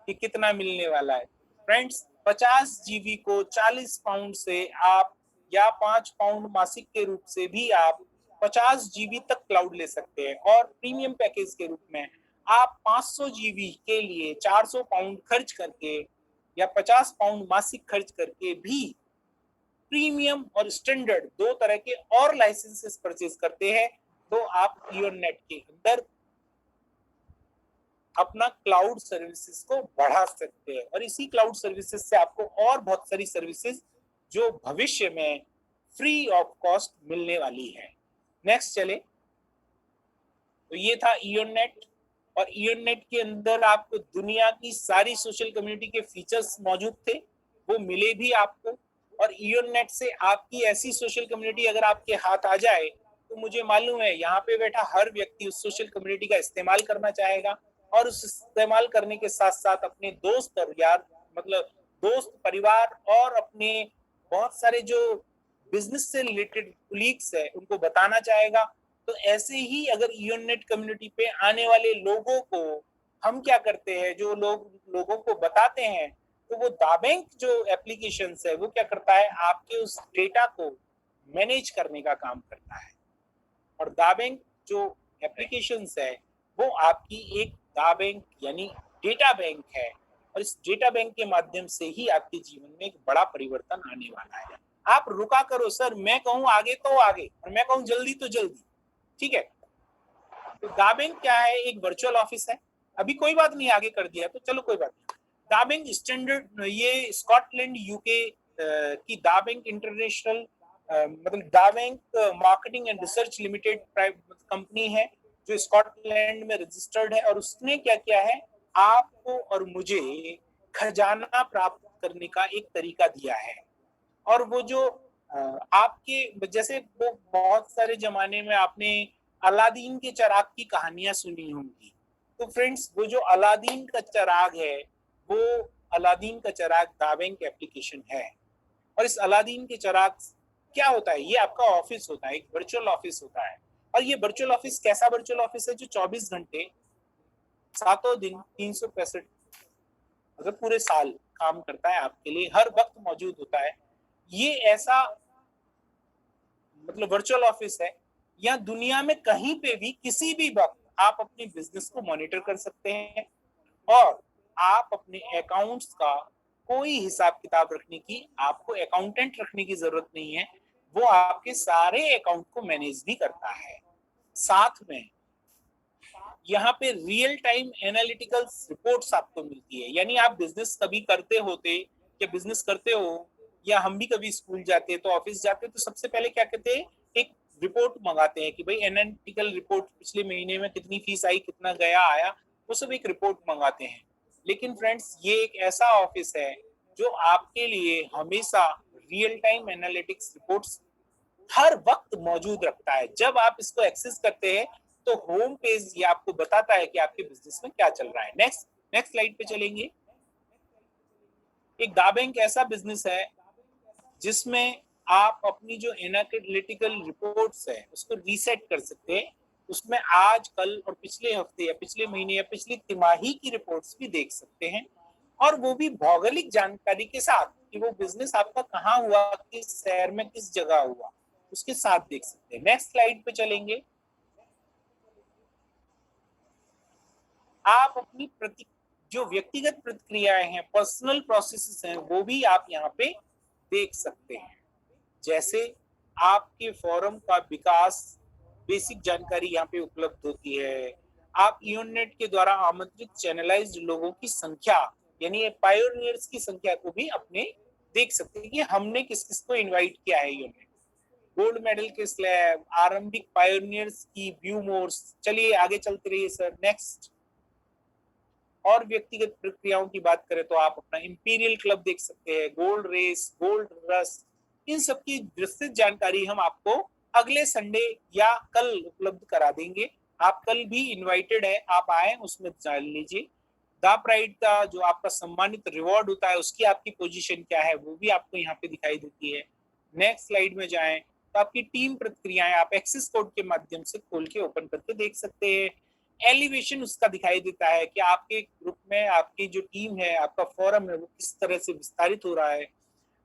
[SPEAKER 1] कि कितना मिलने वाला है। फ्रेंड्स, 50 जीबी को 40 पाउंड से आप या 5 पाउंड मासिक के रूप से भी आप 50 जीबी तक क्लाउड ले सकते हैं। और प्रीमियम पैकेज के रूप में आप 500 जीबी के लिए 400 पाउंड खर्च करके या 50 पाउंड मासिक खर्च करके भी प्रीमियम और स्टैंडर्ड दो तरह के और लाइसेंसेस परचेज करते हैं, तो आप ईओनेट के अंदर अपना क्लाउड सर्विसेज को बढ़ा सकते हैं। और इसी क्लाउड सर्विसेज से आपको और बहुत सारी सर्विसेज जो भविष्य में फ्री ऑफ कॉस्ट मिलने वाली है। नेक्स्ट चले, तो ये था ईओनेट। और ईओनेट के अंदर आपको दुनिया की सारी सोशल कम्युनिटी के फीचर्स मौजूद थे, वो मिले भी आपको। और ईओनेट से आपकी ऐसी सोशल कम्युनिटी अगर आपके हाथ आ जाए तो मुझे मालूम है यहाँ पे बैठा हर व्यक्ति उस सोशल कम्युनिटी का इस्तेमाल करना चाहेगा। और उस इस्तेमाल करने के साथ साथ अपने दोस्त और यार मतलब दोस्त परिवार और अपने बहुत सारे जो बिजनेस से रिलेटेड कुलीग्स है उनको बताना चाहेगा। तो ऐसे ही अगर ईओनेट कम्युनिटी पे आने वाले लोगों को हम क्या करते हैं, जो लोगों को बताते हैं, तो वो दाबैंक जो एप्लीकेशन है वो क्या करता है, आपके उस डेटा को मैनेज करने का काम करता है। और दाबैंक जो एप्लीकेशन है वो आपकी एक दाबैंक यानी डेटा बैंक है। और इस डेटा बैंक के माध्यम से ही आपके जीवन में एक बड़ा परिवर्तन आने वाला है। आप रुका करो सर, मैं कहूँ आगे तो आगे और मैं कहूँ जल्दी तो जल्दी, ठीक है। तो दाबैंक क्या है, एक वर्चुअल ऑफिस है। अभी कोई बात नहीं, आगे कर दिया तो चलो कोई बात नहीं। दाबैंक स्टैंडर्ड, ये स्कॉटलैंड यूके की दाबैंक इंटरनेशनल मतलब Dabank marketing and research limited private company है जो स्कॉटलैंड में रजिस्टर्ड है। और उसने क्या किया है, आपको और मुझे खजाना प्राप्त करने का एक तरीका दिया है। और वो जो आपके जैसे वो बहुत सारे जमाने में आपने अलादीन के चिराग की कहानियां सुनी होंगी। तो फ्रेंड्स, वो जो अलादीन का चिराग है वो अलादीन का चिराग दाबैंक एप्लीकेशन है। और इस अलादीन के चिराग क्या होता है, ये आपका ऑफिस होता है, एक वर्चुअल ऑफिस होता है। और ये वर्चुअल ऑफिस कैसा वर्चुअल ऑफिस है, जो 24 घंटे 7 दिन 365 मतलब पूरे साल काम करता है, आपके लिए हर वक्त मौजूद होता है। ये ऐसा मतलब वर्चुअल ऑफिस है, या दुनिया में कहीं पे भी किसी भी वक्त आप अपने बिजनेस को मॉनिटर कर सकते हैं। और आप अपने अकाउंट्स का कोई हिसाब किताब रखने की, आपको अकाउंटेंट रखने की जरूरत नहीं है, वो आपके सारे अकाउंट को मैनेज भी करता है। साथ में यहाँ पे रियल टाइम एनालिटिकल रिपोर्ट्स आपको मिलती है। यानी आप बिजनेस कभी करते होते या बिजनेस करते हो, या हम भी कभी स्कूल जाते तो ऑफिस जाते तो सबसे पहले क्या कहते हैं, एक रिपोर्ट मंगाते हैं कि भाई एनालिटिकल रिपोर्ट, पिछले महीने में कितनी फीस आई, कितना गया आया, वो सब एक रिपोर्ट मंगाते हैं। लेकिन फ्रेंड्स, ये एक ऐसा ऑफिस है जो आपके लिए हमेशा रियल टाइम एनालिटिक्स रिपोर्ट्स हर वक्त मौजूद रखता है। जब आप इसको एक्सेस करते हैं तो होम पेज ये आपको बताता है कि आपके बिजनेस में क्या चल रहा है। नेक्स्ट स्लाइड पे चलेंगे। एक दाबैंक ऐसा बिजनेस है जिसमें आप अपनी जो एनालिटिकल रिपोर्ट्स है उसको रीसेट कर सकते हैं। उसमें आज कल और पिछले हफ्ते या पिछले महीने या पिछली तिमाही की रिपोर्ट्स भी देख सकते हैं। और वो भी भौगोलिक जानकारी के साथ कि वो बिजनेस आपका कहाँ हुआ, किस शहर में, किस जगह हुआ, उसके साथ देख सकते हैं। नेक्स्ट स्लाइड पे चलेंगे। आप अपनी जो व्यक्तिगत प्रतिक्रियाएं हैं, पर्सनल प्रोसेसेस हैं, वो भी आप यहाँ पे देख सकते हैं। जैसे आपके फोरम का विकास बेसिक जानकारी यहाँ पे उपलब्ध होती है। आप ईओनेट के द्वारा आमंत्रित चैनलाइज्ड लोगों की संख्या यानी पायोनियर्स की संख्या को भी अपने देख सकते हैं कि हमने किस किस को इनवाइट किया है ईओनेट। गोल्ड मेडल के स्लैब, आरंभिक पायोनियर्स की व्यू मोर्स। चलिए आगे चलते रहिए सर, नेक्स्ट। और व्यक्तिगत प्रक्रियाओं की बात करें तो आप अपना इंपीरियल क्लब देख सकते हैं, गोल्ड रेस, गोल्ड रस, इन सब की विस्तृत जानकारी हम आपको अगले संडे या कल उपलब्ध करा देंगे। आप कल भी इनवाइटेड है, आप आए उसमें जान लीजिए। द प्राइड का जो आपका सम्मानित रिवॉर्ड होता है उसकी आपकी पोजीशन क्या है वो भी आपको यहाँ पे दिखाई देती है। नेक्स्ट स्लाइड में जाएं तो आपकी टीम प्रतिक्रियाएं आप एक्सेस कोड के माध्यम से खोल के ओपन करके देख सकते हैं। एलिवेशन उसका दिखाई देता है कि आपके ग्रुप में आपकी जो टीम है, आपका फोरम है, वो किस तरह से विस्तारित हो रहा है।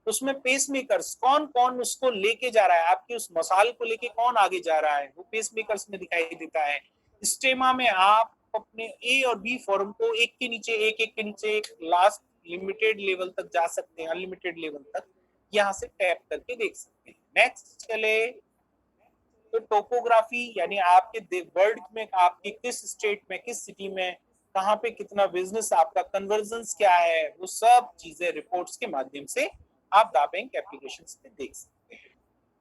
[SPEAKER 1] उसमें पेस मेकर्स कौन कौन उसको लेके जा रहा है, आपकी उस मसाल को लेके कौन आगे जा रहा है, वो पेस मेकर्स में दिखाई देता है। स्टेमा में आप अपने ए और बी फोरम को एक के नीचे एक लास्ट लिमिटेड लेवल तक जा सकते हैं, अनलिमिटेड लेवल तक यहाँ से टैप करके देख सकते हैं। नेक्स्ट चले तो टोपोग्राफी यानी आपके वर्ल्ड में आपके किस स्टेट में, किस सिटी में, कहाँ पे कितना बिजनेस, आपका कन्वर्जन्स क्या है, वो सब चीजें रिपोर्ट्स के माध्यम से आप दाबैंक एप्लीकेशन पे देख सकते हैं।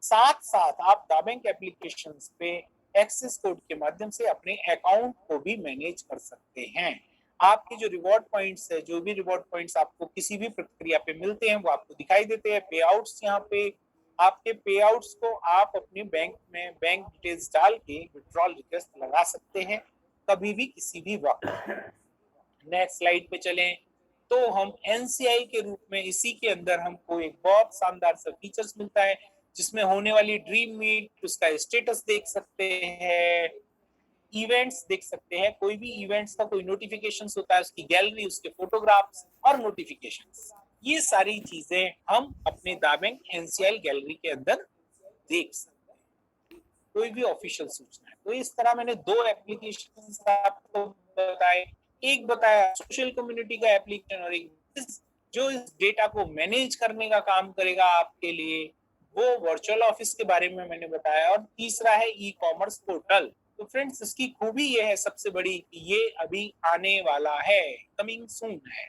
[SPEAKER 1] साथ साथ आप दाबैंक एप्लीकेशन पे एक्सेस कोड के माध्यम से अपने अकाउंट को भी मैनेज कर सकते हैं। आपके जो रिवॉर्ड पॉइंट्स है, जो भी रिवॉर्ड पॉइंट्स आपको किसी भी प्रक्रिया पे मिलते हैं वो आपको दिखाई देते हैं। पे आउट्स, यहाँ पे आपके पे आउट्स को आप अपने बैंक में बैंक डिटेल्स डाल के विड्रॉल रिक्वेस्ट लगा सकते हैं कभी भी किसी भी वक्त। नेक्स्ट स्लाइड पे चलें तो हम एनसीआई के रूप में इसी के अंदर हमको एक बहुत शानदार सा फीचर्स मिलता है जिसमें होने वाली ड्रीम मीट, उसका स्टेटस देख सकते हैं, इवेंट्स देख सकते हैं, कोई भी इवेंट्स का कोई नोटिफिकेशंस होता है उसकी गैलरी, उसके फोटोग्राफ्स और नोटिफिकेशंस, ये सारी चीजें हम अपने दाबैंक एनसीआई गैलरी के अंदर देख सकते हैं। कोई भी ऑफिशियल सूचना है तो इस तरह मैंने दो एप्लीकेशंस आपको बताए, एक बताया सोशल कम्युनिटी का एप्लीकेशन और एक जो इस डेटा को मैनेज करने का काम करेगा आपके लिए, वो वर्चुअल ऑफिस के बारे में मैंने बताया, और तीसरा है ई कॉमर्स पोर्टल। तो फ्रेंड्स इसकी खूबी ये है सबसे बड़ी कि ये अभी आने वाला है, कमिंग सून है,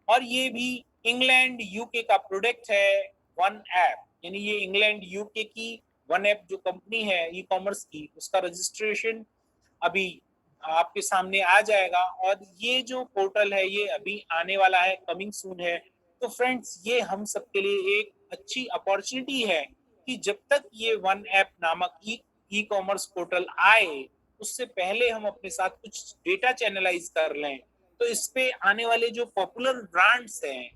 [SPEAKER 1] और ये भी इंग्लैंड यूके का प्रोडक्ट है वन ऐप, यानी ये इंग्लैंड यूके की वन ऐप जो कंपनी है ई कॉमर्स की, उसका रजिस्ट्रेशन अभी आपके सामने आ जाएगा, और ये जो पोर्टल है ये अभी आने वाला है, कमिंग सून है। तो फ्रेंड्स ये हम सबके लिए एक अच्छी अपॉर्चुनिटी है कि जब तक ये वन ऐप नामक ई कॉमर्स पोर्टल आए उससे पहले हम अपने साथ कुछ डेटा चैनलाइज कर लें। तो इस पे आने वाले जो पॉपुलर ब्रांड्स हैं,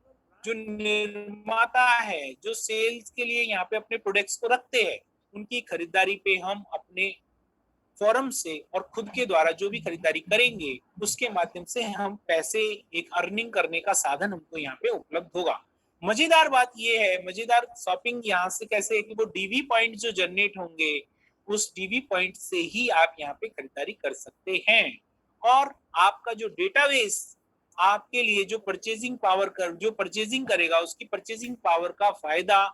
[SPEAKER 1] जो निर्माता है, जो सेल्स के लिए यहाँ पे अपने प्रोडक्ट्स को रखते हैं, उनकी खरीदारी पे हम अपने फोरम से और खुद के द्वारा जो भी खरीदारी करेंगे उसके माध्यम से हम पैसे एक अर्निंग करने का साधन हमको यहाँ पे उपलब्ध होगा। मजेदार बात ये है, मजेदार शॉपिंग यहाँ से कैसे है कि वो डीवी पॉइंट जो जनरेट होंगे उस डीवी पॉइंट से ही आप यहाँ पे खरीदारी कर सकते हैं, और आपका जो डेटाबेस आपके लिए जो परचेजिंग पावर कर जो परचेजिंग करेगा उसकी परचेजिंग पावर का फायदा,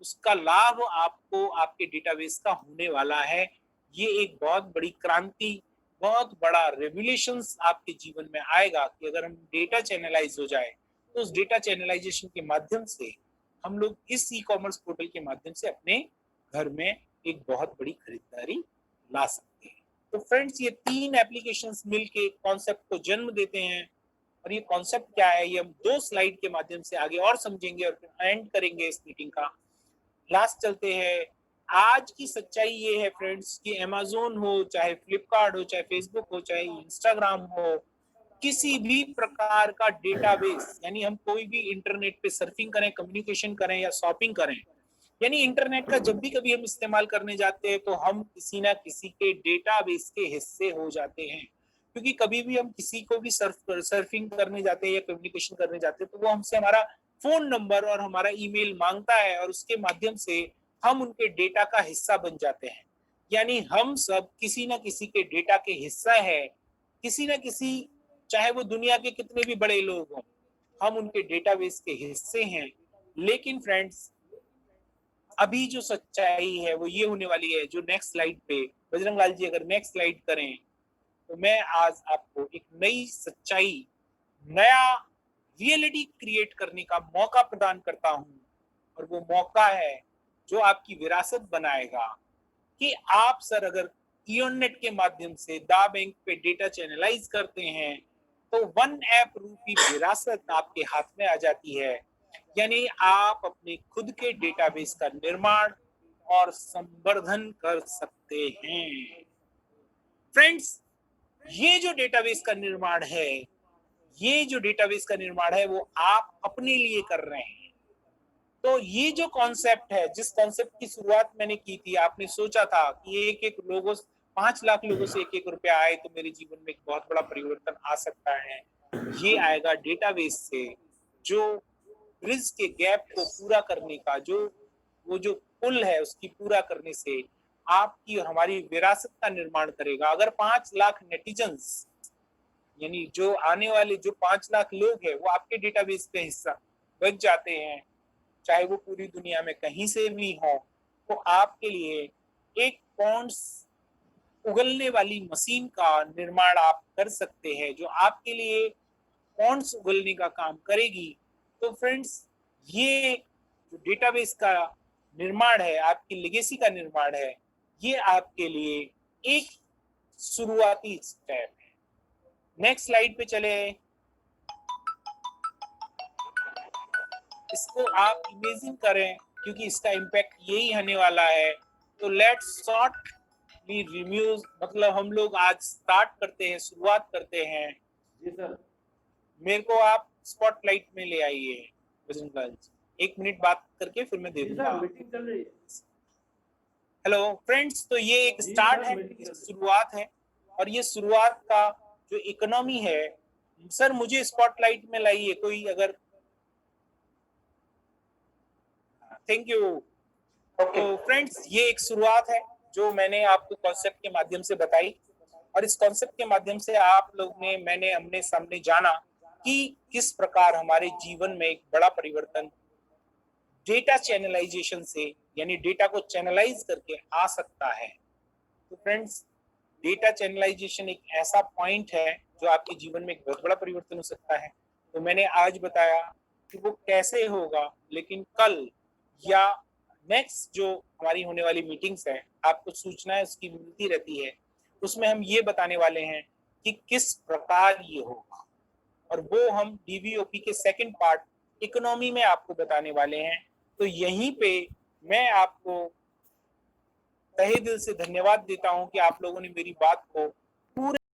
[SPEAKER 1] उसका लाभ आपको आपके डेटाबेस का होने वाला है। ये एक बहुत बड़ी क्रांति, बहुत बड़ा रेवोल्यूशंस आपके जीवन में आएगा कि अगर हम डेटा चैनलाइज हो जाए तो उस डेटा चैनलाइजेशन के माध्यम से हम लोग इस ई कॉमर्स पोर्टल के माध्यम से अपने घर में एक बहुत बड़ी खरीदारी ला सकते हैं। तो फ्रेंड्स ये तीन एप्लीकेशंस मिलके कॉन्सेप्ट को जन्म देते हैं, और ये कॉन्सेप्ट क्या है ये हम दो स्लाइड के माध्यम से आगे और समझेंगे और फिर एंड करेंगे इस मीटिंग का। लास्ट चलते हैं। आज की सच्चाई ये है फ्रेंड्स कि अमेज़न हो, चाहे फ्लिपकार्ट हो, चाहे फेसबुक हो, चाहे इंस्टाग्राम हो, किसी भी प्रकार का डेटाबेस, यानी हम कोई भी इंटरनेट पे सर्फिंग करें, कम्युनिकेशन करें या शॉपिंग करें, यानी इंटरनेट का जब भी कभी हम इस्तेमाल करने जाते हैं तो हम किसी ना किसी के डेटाबेस के हिस्से हो जाते हैं, क्योंकि कभी भी हम किसी को भी सर्फिंग करने जाते हैं या कम्युनिकेशन करने जाते हैं तो वो हमसे हमारा फोन नंबर और हमारा ईमेल मांगता है, और उसके माध्यम से हम उनके डेटा का हिस्सा बन जाते हैं। यानी हम सब किसी ना किसी के डेटा के हिस्सा है, किसी ना किसी, चाहे वो दुनिया के कितने भी बड़े लोग हों, हम उनके डेटाबेस के हिस्से हैं। लेकिन फ्रेंड्स अभी जो सच्चाई है वो ये होने वाली है, जो नेक्स्ट स्लाइड पे बजरंग लाल जी अगर नेक्स्ट स्लाइड करें, तो मैं आज आपको एक नई सच्चाई, नया रियलिटी क्रिएट करने का मौका प्रदान करता हूं। और वो मौका है जो आपकी विरासत बनाएगा कि आप सर अगर ईओनेट के माध्यम से दा बैंक पे डेटा चैनलाइज करते हैं, तो वन ऐप रूपी विरासत आपके हाथ में आ जाती है। यानी आप अपने खुद के डेटाबेस का निर्माण और संवर्धन कर सकते हैं। फ्रेंड्स, ये जो डेटाबेस का निर्माण है, वो आप अपने लिए कर रहे हैं। तो ये जो कॉन्सेप्ट है, जिस कॉन्सेप्ट की शुरुआत मैंने की थी, आपने सोचा था कि एक एक लोगों 5 लाख लोगों से एक एक रुपया आए तो मेरे जीवन में एक बहुत बड़ा परिवर्तन आ सकता है। ये आएगा डेटाबेस से, जो ब्रिज के गैप को पूरा करने का, वो जो पुल है उसकी पूरा करने से आपकी और हमारी विरासत का निर्माण करेगा। अगर 5 लाख नेटिजन्स, यानी जो आने वाले जो 5 लाख लोग हैं, वो आपके डेटाबेस का हिस्सा बन जाते हैं, चाहे वो पूरी दुनिया में कहीं से भी हो, तो आपके लिए एक पॉन्ड्स उगलने वाली मशीन का निर्माण आप कर सकते हैं, जो आपके लिए पॉन्ड्स उगलने का काम करेगी। तो फ्रेंड्स, ये जो डेटाबेस का निर्माण है, आपकी लेगेसी का निर्माण है, ये आपके लिए एक शुरुआती स्टेप है। नेक्स्ट स्लाइड पे चले। इसको आप इमेजिन करें, क्योंकि इसका इम्पैक्ट यही होने वाला है। तो लेट्स शॉर्टली रिव्यूज, मतलब हम लोग आज स्टार्ट करते हैं, शुरुआत करते हैं।
[SPEAKER 2] जी सर।
[SPEAKER 1] मेरे को आप स्पॉटलाइट में ले आइए बजरंग लाल जी, 1 मिनट बात करके फिर मैं दे
[SPEAKER 2] जी
[SPEAKER 1] दूंगा।
[SPEAKER 2] सर, मीटिंग चल रही है।
[SPEAKER 1] हेलो फ्रेंड्स, तो ये एक
[SPEAKER 2] जी
[SPEAKER 1] स्टार्ट
[SPEAKER 2] सर,
[SPEAKER 1] है,
[SPEAKER 2] मीटिंग चल रही है।
[SPEAKER 1] शुरुआत है। और ये शुरुआत का जो इकोनॉमी है, सर मुझे स्पॉटलाइट में लाइए कोई अगर। Thank you. तो फ्रेंड्स, ये एक शुरुआत है जो मैंने आपको कॉन्सेप्ट के माध्यम से बताई, और इस कॉन्सेप्ट के माध्यम से आप लोग ने, मैंने हमने सामने जाना कि किस प्रकार हमारे जीवन में एक बड़ा परिवर्तन डेटा चैनलाइजेशन से, यानी डेटा को चैनलाइज करके आ सकता है। तो फ्रेंड्स, डेटा चैनलाइजेशन एक ऐसा पॉइंट है जो आपके जीवन में एक बहुत बड़ा परिवर्तन हो सकता है। तो मैंने आज बताया कि वो कैसे होगा, लेकिन कल या नेक्स्ट जो हमारी होने वाली मीटिंग्स है, आपको सूचनाएं उसकी मिलती रहती है, उसमें हम ये बताने वाले हैं कि किस प्रकार ये होगा। और वो हम डीवीओपी के सेकंड पार्ट इकोनॉमी में आपको बताने वाले हैं। तो यहीं पे मैं आपको तहे दिल से धन्यवाद देता हूं कि आप लोगों ने मेरी बात को